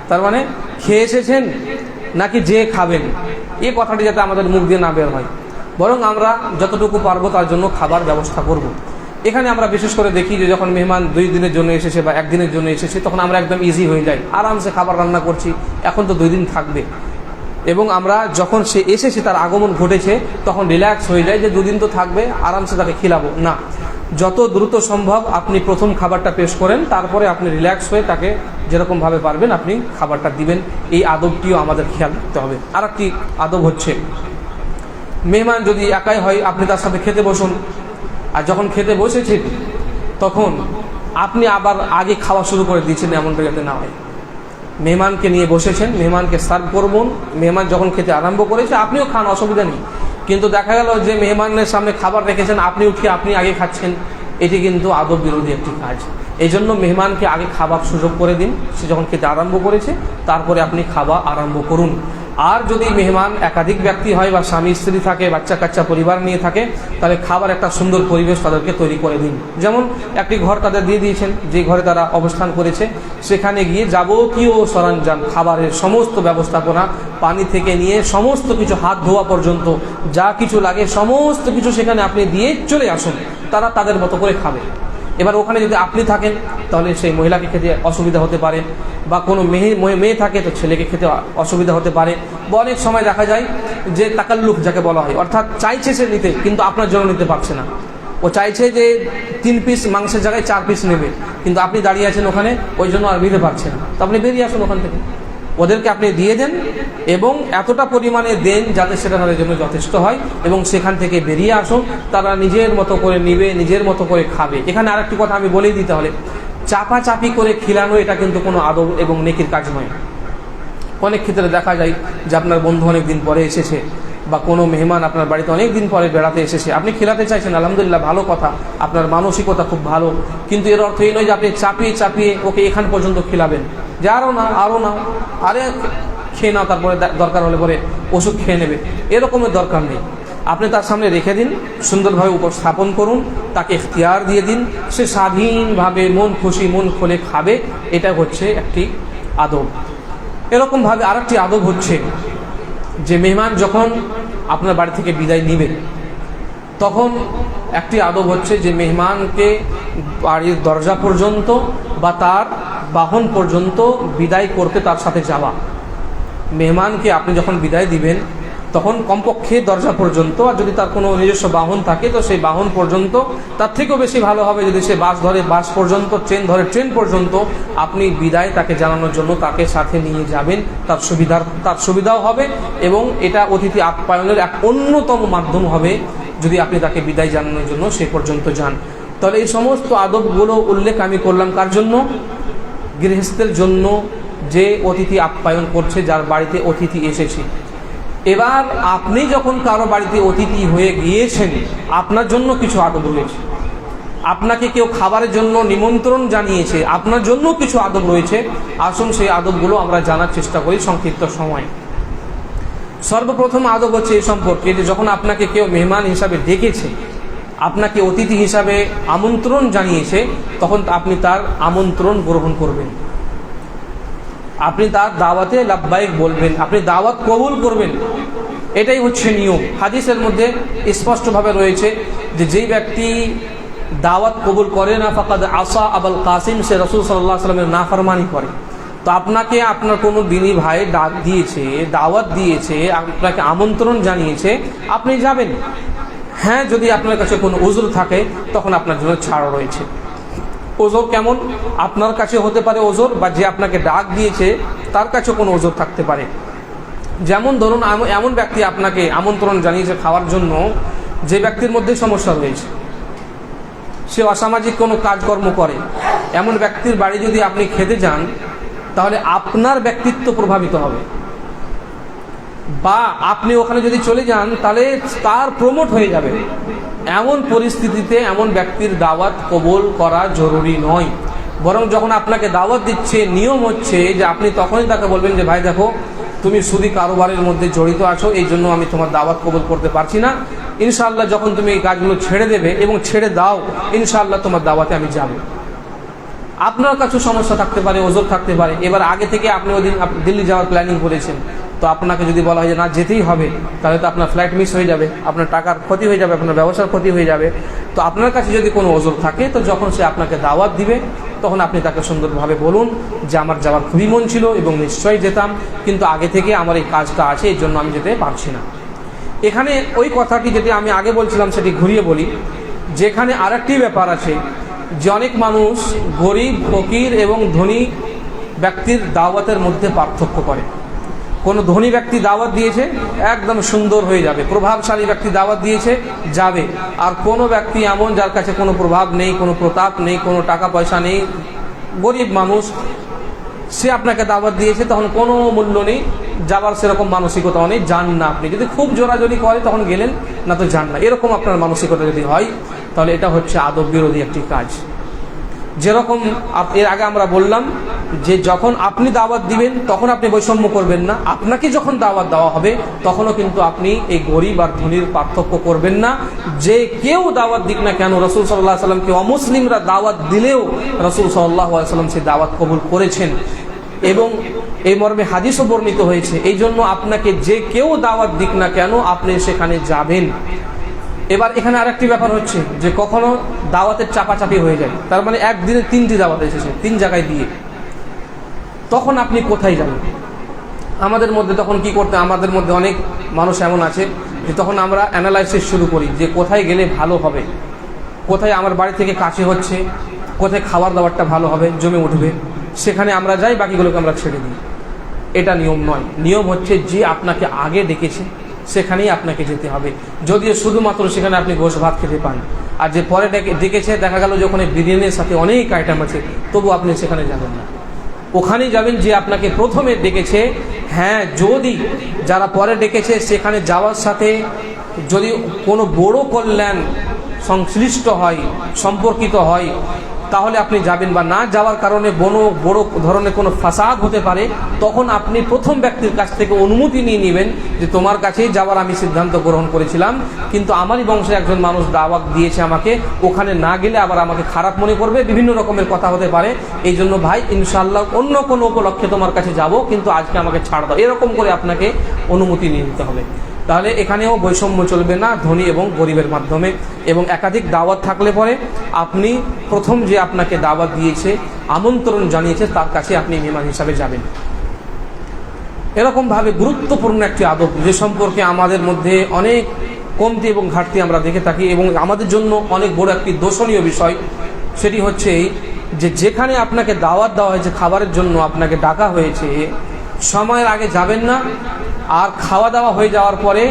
তার মানে খেয়ে এসেছেন নাকি যে খাবেন। এই কথাটি যাতে আমাদের মুখ দিয়ে না বের হয়, বরং আমরা যতটুকু পারবো তার জন্য খাবার ব্যবস্থা করব। এখানে আমরা বিশেষ করে দেখি যে যখন মেহমান 2 দিনের জন্য এসেছে বা 1 দিনের জন্য এসেছে, তখন আমরা একদম ইজি হয়ে যাই, আরামসে খাবার রান্না করছি, এখন তো 2 দিন থাকবে। এবং আমরা যখন সে এসেছে, তার আগমন ঘটেছে, তখন রিল্যাক্স হয়ে যায় যে 2 দিন তো থাকবে, আরামসে তাকে খিলাবো না। যত দ্রুত সম্ভব আপনি প্রথম খাবারটা পেশ করেন, তারপরে আপনি রিল্যাক্স হয়ে তাকে যেরকমভাবে পারবেন আপনি খাবারটা দিবেন। এই আদবটিও আমাদের খেয়াল রাখতে হবে। আর একটি আদব হচ্ছে, মেহমান যদি একাই হয় আপনি তার সাথে খেতে বসুন, আর যখন খেতে বসেছেন তখন আপনি আবার আগে খাওয়া শুরু করে দিয়েছেন, এমনটা যাতে না হয়। মেহমানকে নিয়ে বসেছেন, মেহমানকে সার্ভ করবেন, মেহমান যখন খেতে আরম্ভ করেছে আপনিও খান, অসুবিধা নেই। কিন্তু দেখা গেল যে মেহমানের সামনে খাবার রেখেছেন, আপনি উঠিয়ে আপনি আগে খাচ্ছেন, এটি কিন্তু আদব বিরোধী একটি কাজ। এই জন্য মেহমানকে আগে খাবার সুযোগ করে দিন, সে যখন খেতে আরম্ভ করেছে তারপরে আপনি খাওয়া আরম্ভ করুন। আর যদি মেহমান একাধিক ব্যক্তি হয় বা স্বামী স্ত্রী থাকে, বাচ্চা কাচ্চা পরিবার নিয়ে থাকে, তাহলে খাবার একটা সুন্দর পরিবেশ তাদেরকে তৈরি করে দিন। যেমন একটি ঘর তাদের দিয়ে দিয়েছেন, যে ঘরে তারা অবস্থান করেছে, সেখানে গিয়ে যাবতীয় সরঞ্জাম, খাবারের সমস্ত ব্যবস্থাপনা, পানি থেকে নিয়ে সমস্ত কিছু, হাত ধোয়া পর্যন্ত যা কিছু লাগে সমস্ত কিছু সেখানে আপনি দিয়ে চলে আসুন, তারা তাদের মতো করে খাবে। এবার ওখানে যদি আপনি থাকেন তাহলে সেই মহিলাকে খেতে অসুবিধা হতে পারে, বা কোনো মেয়ে থাকে তো ছেলেকে খেতে অসুবিধা হতে পারে। বা অনেক সময় দেখা যায় যে তাকাল্লুফ যাকে বলা হয়, অর্থাৎ চাইছে সে নিতে কিন্তু আপনার জন্য নিতে পারছে না। ও চাইছে যে 3 পিস মাংসের জায়গায় 4 পিস নেবে, কিন্তু আপনি দাঁড়িয়ে আছেন ওখানে, ওই জন্য আর নিতে পারছেন। তো আপনি বেরিয়ে আসুন ওখান থেকে, ওদেরকে আপনি দিয়ে দেন এবং এতটা পরিমাণে দেন যাতে সেটা তাদের জন্য যথেষ্ট হয়, এবং সেখান থেকে বেরিয়ে আসুন। তারা নিজের মতো করে নিবে, নিজের মতো করে খাবে। এখানে আরেকটি কথা আমি বলেই দিতে হলে, চাপাচাপি করে খিলানো এটা কিন্তু কোনো আদব এবং নেকির কাজ নয়। অনেক ক্ষেত্রে দেখা যায় যে আপনার বন্ধু অনেক দিন পরে এসেছে, বা কোনো মেহমান আপনার বাড়িতে অনেক দিন পরে বেড়াতে এসেছে, আপনি খেলাতে চাইছেন, আলহামদুলিল্লাহ ভালো কথা, আপনার মানসিকতা খুব ভালো, কিন্তু এর অর্থ এই নয় যে আপনি চাপিয়ে চাপিয়ে ওকে এখান পর্যন্ত খিলাবেন, যে আরও না আরও না, আরে খেয়ে নাও, তারপরে দরকার হলে পরে ওষুধ খেয়ে নেবে, এরকমের দরকার নেই। আপনি তার সামনে রেখে দিন, সুন্দরভাবে উপস্থাপন করুন, তাকে ইখতিয়ার দিয়ে দিন, সে স্বাধীনভাবে মন খুশি মন খুলে খাবে। এটা হচ্ছে একটি আদব। এরকমভাবে আরেকটি আদব হচ্ছে যে মেহমান যখন আপনার বাড়ি থেকে বিদায় নেবে, তখন একটি আদব হচ্ছে যে মেহমানকে বাড়ির দরজা পর্যন্ত বা তার বাহন পর্যন্ত বিদায় করতে তার সাথে যাওয়া। মেহমানকে আপনি যখন বিদায় দিবেন তখন কমপক্ষে দরজা পর্যন্ত, আর যদি তার কোনো নিজস্ব বাহন থাকে তো সেই বাহন পর্যন্ত, তার থেকেও বেশি ভালো হবে যদি সে বাস ধরে বাস পর্যন্ত, ট্রেন ধরে ট্রেন পর্যন্ত আপনি বিদায় তাকে জানানোর জন্য তাকে সাথে নিয়ে যাবেন। তার সুবিধাও হবে, এবং এটা অতিথি আপ্যায়নের এক অন্যতম মাধ্যম হবে যদি আপনি তাকে বিদায় জানানোর জন্য সে পর্যন্ত যান। তাহলে এই সমস্ত আদবগুলো উল্লেখ আমি করলাম কার জন্য? গৃহস্থের জন্য, যে অতিথি আপ্যায়ন করছে, যার বাড়িতে অতিথি এসেছে। এবার আপনি যখন কারো বাড়িতে অতিথি হয়ে গিয়েছেন, আপনার জন্য কিছু আদব রয়েছে। আপনাকে কেউ খাবারের জন্য নিমন্ত্রণ জানিয়েছে, আপনার জন্য কিছু আদব রয়েছে। আসুন সেই আদবগুলো আমরা জানার চেষ্টা করি সংক্ষিপ্ত সময়। সর্বপ্রথম আদব হচ্ছে এই সম্পর্কে যে যখন আপনাকে কেউ মেহমান হিসাবে ডেকেছে, আপনাকে অতিথি হিসাবে আমন্ত্রণ জানিয়েছে, তখন আপনি তার আমন্ত্রণ গ্রহণ করবেন, আপনি তার দাওয়াতে লাব্বাইক বলবেন, আপনি দাওয়াত কবুল করবেন। এটাই হচ্ছে নিয়ম। হাদিসের মধ্যে স্পষ্টভাবে রয়েছে যে যেই ব্যক্তি দাওয়াত কবুল করে না, ফাকাদ আসা আবুল কাসিম, সে রাসূল সাল্লাল্লাহু আলাইহি ওয়াসাল্লামের নাফরমানি করে। তো আপনাকে আপনার কোনো দিনী ভাই ডাক দিয়েছে, দাওয়াত দিয়েছে, আপনাকে আমন্ত্রণ জানিয়েছে, আপনি যাবেন। হ্যাঁ, যদি আপনার কাছে কোনো উযর থাকে তখন আপনার জন্য ছাড় রয়েছে। ওজোর কেমন? আপনার কাছে হতে পারে ওজোর, বা যে আপনাকে ডাক দিয়েছে তার কাছে কোনো ওজোর থাকতে পারে। যেমন ধরুন, এমন ব্যক্তি আপনাকে আমন্ত্রণ জানিয়েছে খাওয়ার জন্য, যে ব্যক্তির মধ্যে সমস্যা রয়েছে, সে অসামাজিক কোনো কাজকর্ম করে, এমন ব্যক্তির বাড়ি যদি আপনি খেতে যান তাহলে আপনার ব্যক্তিত্ব প্রভাবিত হবে, বা আপনি ওখানে যদি চলে যান তাহলে তার প্রমোট হয়ে যাবে। এমন পরিস্থিতিতে এমন ব্যক্তির দাওয়াত কবুল করা জরুরি নয়, বরং যখন আপনাকে দাওয়াত দিচ্ছে নিয়ম হচ্ছে যে আপনি তখনই তাকে বলবেন যে ভাই দেখো, তুমি সুদি কারোবারের মধ্যে জড়িত আছো, এই জন্য আমি তোমার দাওয়াত কবুল করতে পারছি না। ইনশাআল্লাহ যখন তুমি এই কাজগুলো ছেড়ে দেবে এবং ছেড়ে দাও, ইনশাআল্লাহ তোমার দাওয়াতে আমি যাব। আপনার কাছে সমস্যা থাকতে পারে, ওজোর থাকতে পারে। এবার আগে থেকে আপনি ওদিন দিল্লি যাওয়ার প্ল্যানিং করেছেন, তো আপনাকে যদি বলা হয় যে না যেতেই হবে, তাহলে তো আপনার ফ্লাইট মিস হয়ে যাবে, আপনার টাকার ক্ষতি হয়ে যাবে, আপনার ব্যবসার ক্ষতি হয়ে যাবে। তো আপনার কাছে যদি কোনো ওজোর থাকে, তো যখন সে আপনাকে দাওয়াত দিবে তখন আপনি তাকে সুন্দরভাবে বলুন যে আমার যাওয়ার খুবই মন ছিল এবং নিশ্চয়ই যেতাম, কিন্তু আগে থেকে আমার এই কাজটা আছে, এই জন্য আমি যেতে পারছি না। এখানে ওই কথাটি যেটি আমি আগে বলছিলাম সেটি ঘুরিয়ে বলি, যেখানে আরেকটি ব্যাপার আছে যে অনেক মানুষ গরিব, ফকির এবং ধনী ব্যক্তির দাওয়াতের মধ্যে পার্থক্য করে। কোনো ধনী ব্যক্তি দাওয়াত দিয়েছে, একদম সুন্দর হয়ে যাবে, প্রভাবশালী ব্যক্তি দাওয়াত দিয়েছে, যাবে। আর কোনো ব্যক্তি এমন যার কাছে কোনো প্রভাব নেই, কোনো প্রতাপ নেই, কোনো টাকা পয়সা নেই, গরিব মানুষ, সে আপনাকে দাওয়াত দিয়েছে, তখন কোনো মূল্য নেই, যাবার সেরকম মানসিকতাও নেই, যান না। আপনি যদি খুব জোরাজোরি করে তখন গেলেন, না তো যান না। এরকম আপনার মানসিকতা যদি হয় তাহলে এটা হচ্ছে আদব বিরোধী একটি কাজ। যেরকম এর আগে আমরা বললাম যে যখন আপনি দাওয়াত দিবেন তখন আপনি বৈষম্য করবেন না, আপনাকে যখন দাওয়াত দেওয়া হবে তখনও কিন্তু আপনি এই গরিব আর ধনীর পার্থক্য করবেন না। যে কেউ দাওয়াত দিক না কেন, রাসূল সাল্লাল্লাহু আলাইহি ওয়াসাল্লামকে অমুসলিমরা দাওয়াত দিলেও রাসূল সাল্লাল্লাহু আলাইহি ওয়াসাল্লাম সেই দাওয়াত কবুল করেছেন, এবং এই মর্মে হাদিসও বর্ণিত হয়েছে। এই জন্য আপনাকে যে কেউ দাওয়াত দিক না কেন আপনি সেখানে যাবেন। এবার এখানে আরেকটি ব্যাপার হচ্ছে যে কখনো দাওয়াতের চাপাচাপি হয়ে যায়, তার মানে একদিনে 3টি দাওয়াত এসেছে 3 জায়গায় দিয়ে, তখন আপনি কোথায় যাবেন? আমাদের মধ্যে তখন কি করতে, আমাদের মধ্যে অনেক মানুষ এমন আছে যে তখন আমরা অ্যানালাইসিস শুরু করি যে কোথায় গেলে ভালো হবে, কোথায় আমার বাড়ি থেকে কাছে হচ্ছে, কোথায় খাবার দাবারটা ভালো হবে, জমে উঠবে, সেখানে আমরা যাই, বাকিগুলোকে আমরা ছেড়ে দিই। এটা নিয়ম নয়। নিয়ম হচ্ছে যে আপনাকে আগে ডেকেছে সেখানেই আপনাকে যেতে হবে, যদিও শুধুমাত্র সেখানে আপনি গোশ ভাত খেতে পান। আর যে পরে ডেকেছে, দেখা গেল যে ওখানে বিরিয়ানির সাথে অনেক আইটেম আছে, তবু আপনি সেখানে যাবেন না, ওখানেই যাবেন যে আপনাকে প্রথমে ডেকেছে। হ্যাঁ, যদি যারা পরে ডেকেছে সেখানে যাওয়ার সাথে যদি কোনো বড় কল্যাণ সংশ্লিষ্ট হয়, সম্পর্কিত হয়, তাহলে আপনি যাবেন। বা না যাওয়ার কারণে বড় ধরনের কোনো ফাসাদ হতে পারে, তখন আপনি প্রথম ব্যক্তির কাছ থেকে অনুমতি নিয়ে নেবেন যে তোমার কাছেই যাওয়ার আমি সিদ্ধান্ত গ্রহণ করেছিলাম, কিন্তু আমারই বংশে একজন মানুষ দাওয়াত দিয়েছে আমাকে, ওখানে না গেলে আবার আমাকে খারাপ মনে করবে, বিভিন্ন রকমের কথা হতে পারে, এই জন্য ভাই ইনশাআল্লাহ অন্য কোনো উপলক্ষে তোমার কাছে যাব, কিন্তু আজকে আমাকে ছাড় দাও, এরকম করে আপনাকে অনুমতি নিয়ে নিতে হবে। তাহলে এখানেও বৈষম্য চলবে না ধনী এবং গরিবের মাধ্যমে। এবং একাধিক দাওয়াত থাকলে পরে আপনি প্রথম যে আপনাকে দাওয়াত দিয়েছে, আমন্ত্রণ জানিয়েছে, তার কাছে আপনি মেহমান হিসাবে যাবেন। এরকমভাবে গুরুত্বপূর্ণ একটি আদব, যে সম্পর্কে আমাদের মধ্যে অনেক কমতি এবং ঘাটতি আমরা দেখে থাকি এবং আমাদের জন্য অনেক বড় একটি দোষণীয় বিষয়, সেটি হচ্ছে যে যেখানে আপনাকে দাওয়াত দেওয়া হয়েছে, খাবারের জন্য আপনাকে ডাকা হয়েছে, সময়ের আগে যাবেন না, আর খাওয়া দাওয়া হয়ে যাওয়ার পরে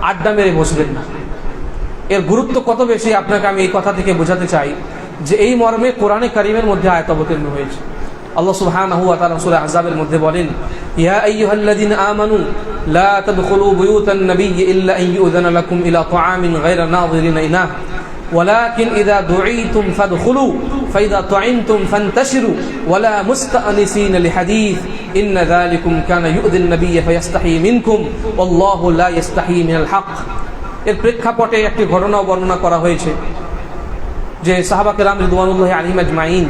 আড্ডা মেরে বসবেন না। এর গুরুত্ব কত বেশি আপনাকে আমি এই কথা থেকে বোঝাতে চাই যে এই মর্মে কোরআনে কারীমের মধ্যে আয়াত অবতীর্ণ হয়েছে। আল্লাহ সুবহানাহু ওয়া তাআলা সূরা আহজাবের মধ্যে বলেন, ইয়া আইয়ুহাল্লাযীনা আমানু লা তাদখুলু বুয়ুতান নাবিয়্যি ইল্লা আন ইউযানা লাকুম ইলা তাআমিন গায়রা নাযিরিনা ইনাহ ওয়ালাকিন ইযা দুঈতুম ফাদখুলু ফাইযা তু'ইনতুম ফান্তাশিরু ওয়ালা মুস্তাআনিসিনা লিহাদীস ইন্না যালিকুম কানা ইউযিন নাবিয়্যা ফায়াস্তাহি মিনকুম ওয়াল্লাহু লা ইয়াস্তাহি মিনাল হক। এর প্রেক্ষাপটে একটি ঘটনা বর্ণনা করা হয়েছে যে সাহাবা কেরাম রিদওয়ানুল্লাহি আলাইহিম আজমাইন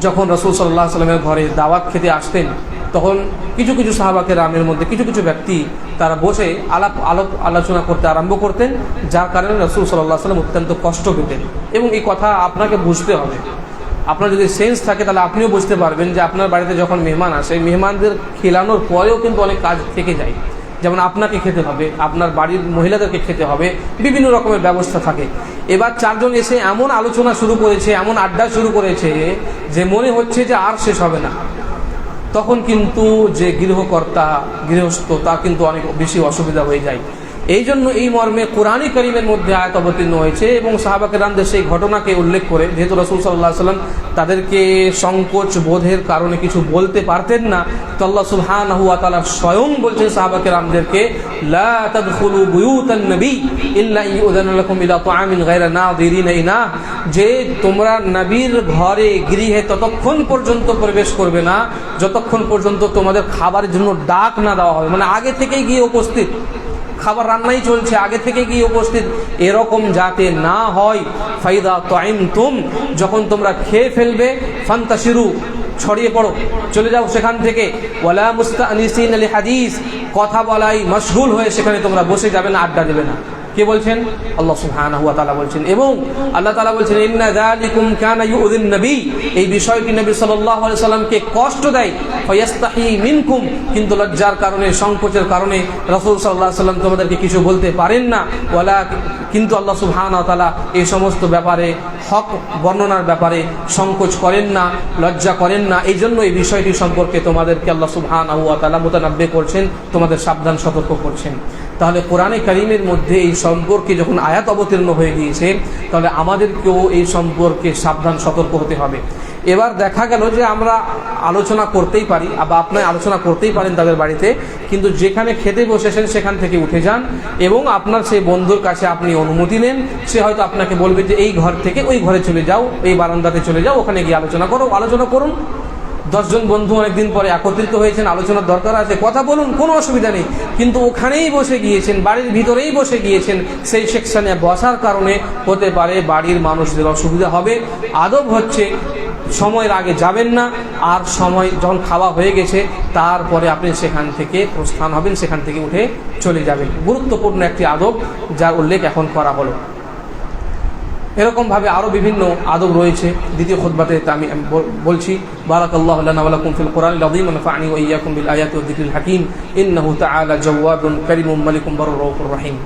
যখন রাসূল সাল্লাল্লাহু আলাইহি ওয়াসাল্লামের ঘরে দাওয়াত খেতে আসতেন, তখন কিছু কিছু সাহাবা কেরামের মধ্যে কিছু কিছু ব্যক্তি তারা বসে আলোচনা করতে আরম্ভ করতেন, যার কারণে রাসূল সাল্লাল্লাহু আলাইহি ওয়াসাল্লাম অত্যন্ত কষ্ট পেতেন। এবং এই কথা আপনাকে বুঝতে হবে, আপনার যদি সেন্স থাকে তাহলে আপনিও বুঝতে পারবেন যে আপনার বাড়িতে যখন মেহমান আসে, মেহমানদের খেলানোর পরেও কিন্তু অনেক কাজ থেকে যায়। যেমন আপনাকে খেতে হবে, আপনার বাড়ির মহিলাদেরকে খেতে হবে, বিভিন্ন রকমের ব্যবস্থা থাকে। এবার 4 জন এসে এমন আলোচনা শুরু করেছে, এমন আড্ডা শুরু করেছে যে মনে হচ্ছে যে আর শেষ হবে না। তখন কিন্তু যে গৃহস্থ তার কিন্তু অনেক বেশি অসুবিধা হয়ে যায়। এই জন্য এই মর্মে কোরআনে কারীমের মধ্যে আয়াত অবতীর্ণ হয়েছে এবং সাহাবা কেরামদের সেই ঘটনাকে উল্লেখ করে, যেহেতু রাসূল সাল্লাল্লাহু আলাইহি ওয়াসাল্লাম তাদেরকে সংকোচ বোধের কারণে কিছু বলতে পারতেন না, তো আল্লাহ সুবহানাহু ওয়া তাআলা স্বয়ং বলছেন সাহাবা কেরামদেরকে, লা তাদখুলু বুয়ুতান নবী ইল্লা ইউযানা লাকুম ইলা তাআমিন গায়রা নাযিরিনা ইনাহ, যে তোমরা নবীর ঘরে গৃহে ততক্ষণ পর্যন্ত প্রবেশ করবে না যতক্ষণ পর্যন্ত তোমাদের খাবারের জন্য ডাক না দেওয়া হবে। মানে আগে থেকেই গিয়ে উপস্থিত, খাবার রান্নাই চলছে, আগে থেকে গিয়ে উপস্থিত, এরকম যাতে না হয়। ফাইদা তু'ইনতুম, যখন তোমরা খেয়ে ফেলবে, ফান্তাশিরু, ছড়িয়ে পড়ো, চলে যাও সেখান থেকে। ওয়ালা মুস্তানিসিনা লিহাদিস, কথা বলাই মশগুল হয়ে সেখানে তোমরা বসে যাবে না, আড্ডা দেবে না। কে বলছেন? আল্লাহ সুবহানাহু ওয়া তাআলা বলছেন। এবং আল্লাহ তাআলা বলছেন, ইন্না যালিকুম কানা ইউযিন নবী, এই বিষয়টি নবী সাল্লাল্লাহু আলাইহি সাল্লামকে কষ্ট দেয়। ফায়াস্তাহি মিনকুম, কিন্তু লজ্জার কারণে, সংকোচের কারণে রাসূল সাল্লাল্লাহু আলাইহি সাল্লাম তোমাদেরকে কিছু বলতে পারেন না। ওয়ালা, কিন্তু আল্লাহ সুবহানাহু ওয়া তাআলা এই সমস্ত ব্যাপারে, হক বর্ণনার ব্যাপারে সংকোচ করেন না, লজ্জা করেন না। এই জন্য এই বিষয়টি সম্পর্কে তোমাদেরকে আল্লাহ সুবহানাহু ওয়া তাআলা মুতানাব্বি করছেন, তোমাদের সাবধান সতর্ক করছেন। তাহলে কোরআনে কারীমের মধ্যে এই সম্পর্কে যখন আয়াত অবতীর্ণ হয়ে গিয়েছে, তাহলে আমাদেরকেও এই সম্পর্কে সাবধান সতর্ক হতে হবে। এবার দেখা গেল যে আমরা আলোচনা করতেই পারি, বা আপনি আলোচনা করতেই পারেন তাদের বাড়িতে, কিন্তু যেখানে খেতে বসেছেন সেখান থেকে উঠে যান এবং আপনার সেই বন্ধুর কাছে আপনি অনুমতি নেন। সে হয়তো আপনাকে বলবে যে এই ঘর থেকে ওই ঘরে চলে যাও, এই বারান্দাতে চলে যাও, ওখানে গিয়ে আলোচনা করো, আলোচনা করুন। 10 জন বন্ধু অনেকদিন পরে একত্রিত হয়েছেন, আলোচনার দরকার আছে, কথা বলুন, কোনো অসুবিধা নেই। কিন্তু ওখানেই বসে গিয়েছেন, বাড়ির ভিতরেই বসে গিয়েছেন, সেই সেকশনে বসার কারণে হতে পারে বাড়ির মানুষদের অসুবিধা হবে। আদব হচ্ছে সময়ের আগে যাবেন না, আর সময় যখন খাওয়া হয়ে গেছে তারপরে আপনি সেখান থেকে প্রস্থান হবেন, সেখান থেকে উঠে চলে যাবেন। গুরুত্বপূর্ণ একটি আদব যার উল্লেখ এখন করা হলো। এরকমভাবে আরও বিভিন্ন আদব রয়েছে। দ্বিতীয় খুতবাতে আমি বলছি। বারাকাল্লাহু লানা ওয়া লাকুম ফিল কুরআনিল আযীম ওয়া নাফা'নি ওয়া ইয়্যাকুম বিল আয়াতি ওয়াদ যিকরিল হাকীম ইন্নাহু তাআলা জাওয়াদুন কারীমুম মালিকুম বারুর রাউফুর রহিম।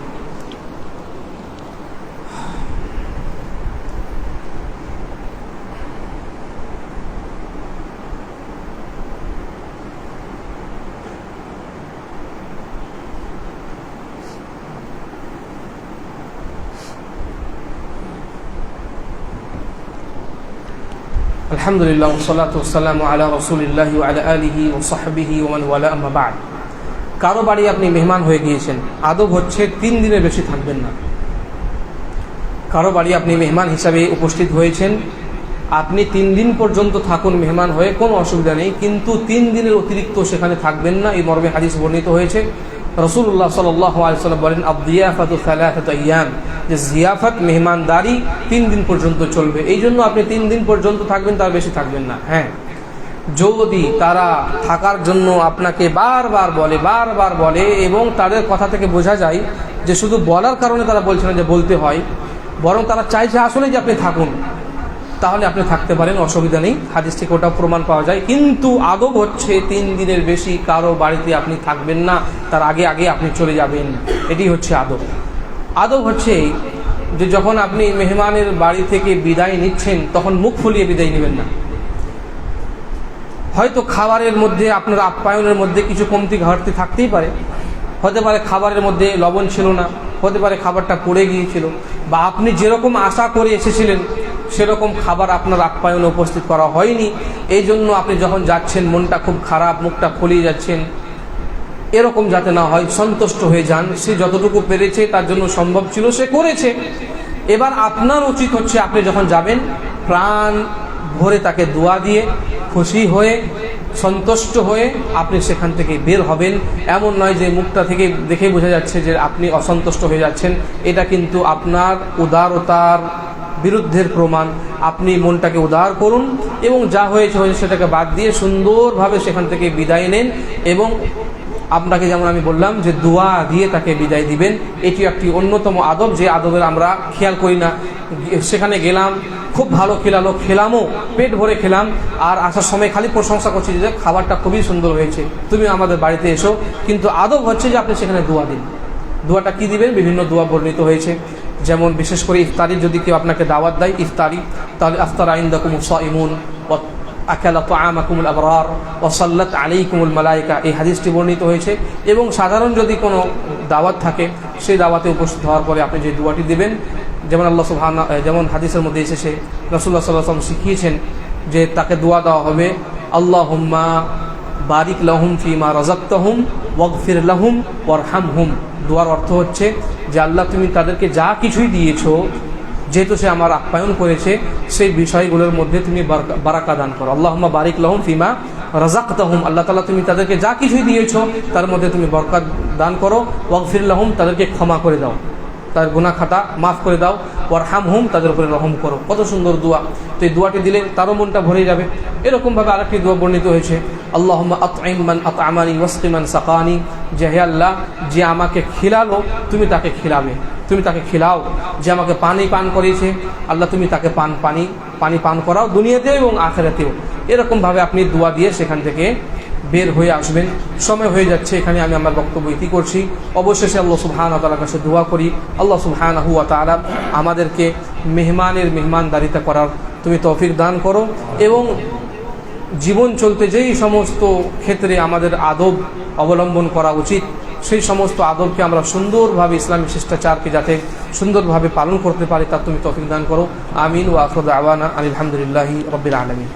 আলহামদুলিল্লাহ ওয়াসসালাতু ওয়াসসালামু আলা রাসূলিল্লাহি ওয়া আলা আলিহি ওয়া সাহবিহি ওয়া মান ওয়ালা, আম্মা বা'দ। কারো বাড়ি আপনি মেহমান হয়ে গিয়েছেন, আদব হচ্ছে 3 দিনের বেশি থাকবেন না। কারো বাড়ি আপনি মেহমান হিসাবে উপস্থিত হয়েছেন, আপনি 3 দিন পর্যন্ত থাকুন মেহমান হয়ে, কোনো অসুবিধা নেই, কিন্তু 3 দিনের অতিরিক্ত সেখানে থাকবেন না। এই মর্মে হাদিস বর্ণিত হয়েছে। রাসূলুল্লাহ সাল্লাল্লাহু আলাইহি ওয়াসাল্লাম বলেন, আদ-দিয়াফাতু সালাসাতু আইয়াম, যে জিয়াফত মেহমানদারি 3 দিন পর্যন্ত চলবে। এই জন্য আপনি 3 দিন পর্যন্ত থাকবেন, তার বেশি থাকবেন না। হ্যাঁ, যদি তারা থাকার জন্য আপনাকে বারবার বলে এবং তাদের কথা থেকে বোঝা যায় যে শুধু বলার কারণে তারা বলছে না যে বলতে হয়, বরং তারা চাইছে আসলে যে আপনি থাকুন, তাহলে আপনি থাকতে পারেন, অসুবিধা নেই। হাদিস থেকে ওটা প্রমাণ পাওয়া যায়। কিন্তু আদব হচ্ছে 3 দিনের বেশি কারো বাড়িতে আপনি থাকবেন না, তার আগে আপনি চলে যাবেন। এটি হচ্ছে আদব। আদব হচ্ছে যে যখন আপনি মেহমানের বাড়ি থেকে বিদায় নিচ্ছেন তখন মুখ ফুলিয়ে বিদায় নেবেন না। হয়তো খাবারের মধ্যে, আপনার আপ্যায়নের মধ্যে কিছু কমতি ঘাটতি থাকতেই পারে। হতে পারে খাবারের মধ্যে লবণ ছিল না, হতে পারে খাবারটা পড়ে গিয়েছিল, বা আপনি যেরকম আশা করে এসেছিলেন সেরকম খাবার আপনার আপ্যায়নে উপস্থিত করা হয়নি। এই জন্য আপনি যখন যাচ্ছেন মনটা খুব খারাপ, মুখটা ফুলিয়ে যাচ্ছেন। এরকম যাতে না হয়, সন্তুষ্ট হয়ে যান। সে যতটুকু পেরেছে, তার জন্য সম্ভব ছিল, সে করেছে। এবার আপনার উচিত হচ্ছে আপনি যখন যাবেন প্রাণ ভরে তাকে দোয়া দিয়ে, খুশি হয়ে, সন্তুষ্ট হয়ে আপনি সেখান থেকে বের হবেন। এমন নয় যে মুখটা থেকে দেখে বোঝা যাচ্ছে যে আপনি অসন্তুষ্ট হয়ে যাচ্ছেন। এটা কিন্তু আপনার উদারতার বিরুদ্ধের প্রমাণ। আপনি মনটাকে উদার করুন এবং যা হয়েছে সেটাকে বাদ দিয়ে সুন্দরভাবে সেখান থেকে বিদায় নেন। এবং আপনাকে যেমন আমি বললাম যে দোয়া দিয়ে তাকে বিদায় দিবেন। এটি একটি অন্যতম আদব, যে আদবের আমরা খেয়াল করি না। সেখানে গেলাম, খুব ভালো খেলামও, পেট ভরে খেলাম, আর আসার সময় খালি প্রশংসা করছি যে খাবারটা খুবই সুন্দর হয়েছে, তুমি আমাদের বাড়িতে এসো। কিন্তু আদব হচ্ছে যে আপনি সেখানে দোয়া দিন। দোয়াটা কি দিবেন? বিভিন্ন দোয়া বর্ণিত হয়েছে। যেমন বিশেষ করে ইফতারির যদি কেউ আপনাকে দাওয়াত দেয় ইফতারি, তাহলে আফতার ইনদাকুমুস সাইমুন ওয়া আকালা তাআমাকুমুল আবরার ওয়া সাল্লাত আলাইকুমুল মালায়েকা, এই হাদিসটি বর্ণিত হয়েছে। এবং সাধারণ যদি কোনো দাওয়াত থাকে, সেই দাওয়াতে উপস্থিত হওয়ার পরে আপনি যে দোয়াটি দিবেন, যেমন হাদিসের মধ্যে এসেছে, রাসূলুল্লাহ সাল্লাল্লাহু আলাইহি ওয়াসাল্লাম শিখিয়েছেন যে তাকে দোয়া দেওয়া হবে, আল্লাহুম্মা বারিক লাহুম ফিমা রাযাকতাহুম ওয়াগফির লাহুম ওয়ারহামহুম। দোয়ার অর্থ হচ্ছে যে আল্লাহ, তুমি তাদেরকে যা কিছুই দিয়েছো, যেহেতু সে আমার আপ্যায়ন করেছে, সেই বিষয়গুলোর মধ্যে তুমি বারাকা দান করো। আল্লাহুম্মা বারিক লাহুম ফিমা রাযাকতাহুম, আল্লাহ তাআলা তুমি তাদেরকে যা কিছুই দিয়েছো তার মধ্যে তুমি বরকত দান করো। ওয়াগফির লাহুম, তাদেরকে ক্ষমা করে দাও, তার গুনাহ খাতা মাফ করে দাও। ওয়ারহামহুম, তাদের উপরে রহম করো। কত সুন্দর দোয়া! তো এই দোয়াটি দিলে তারও মনটা ভরে যাবে। এরকমভাবে আরেকটি দোয়া বর্ণিত হয়েছে, আল্লাহুম্মা আত'ইম মান আত'আমানি ওয়াসকি মান সাকানি, যে হে আল্লাহ, যে আমাকে খিলালো তুমি তাকে খিলাবে, তুমি তাকে খিলাও। যে আমাকে পানি পান করিয়েছে, আল্লাহ তুমি তাকে পানি পান করাও, দুনিয়াতে এবং আখিরাতেও। এরকমভাবে আপনি দোয়া দিয়ে সেখান থেকে বের হয়ে আসবেন। সময় হয়ে যাচ্ছে, এখানে আমি আমার বক্তব্য ইতি করছি। অবশেষে আল্লাহ সুবহানাহু ওয়া তাআলার কাছে দোয়া করি, আল্লাহ সুবহানাহু ওয়া তাআলা আমাদেরকে মেহমানদারিতা করার তুমি তৌফিক দান করো, এবং জীবন চলতে যেই সমস্ত ক্ষেত্রে আমাদের আদব অবলম্বন করা উচিত, সেই সমস্ত আদবকে আমরা সুন্দরভাবে, ইসলামী শিষ্টাচারকে যাতে সুন্দরভাবে পালন করতে পারি, তার তুমি তৌফিক দান করো। আমিন। ওয়া আখিরু দাওয়ানা আলহামদুলিল্লাহি রাব্বিল আলামিন।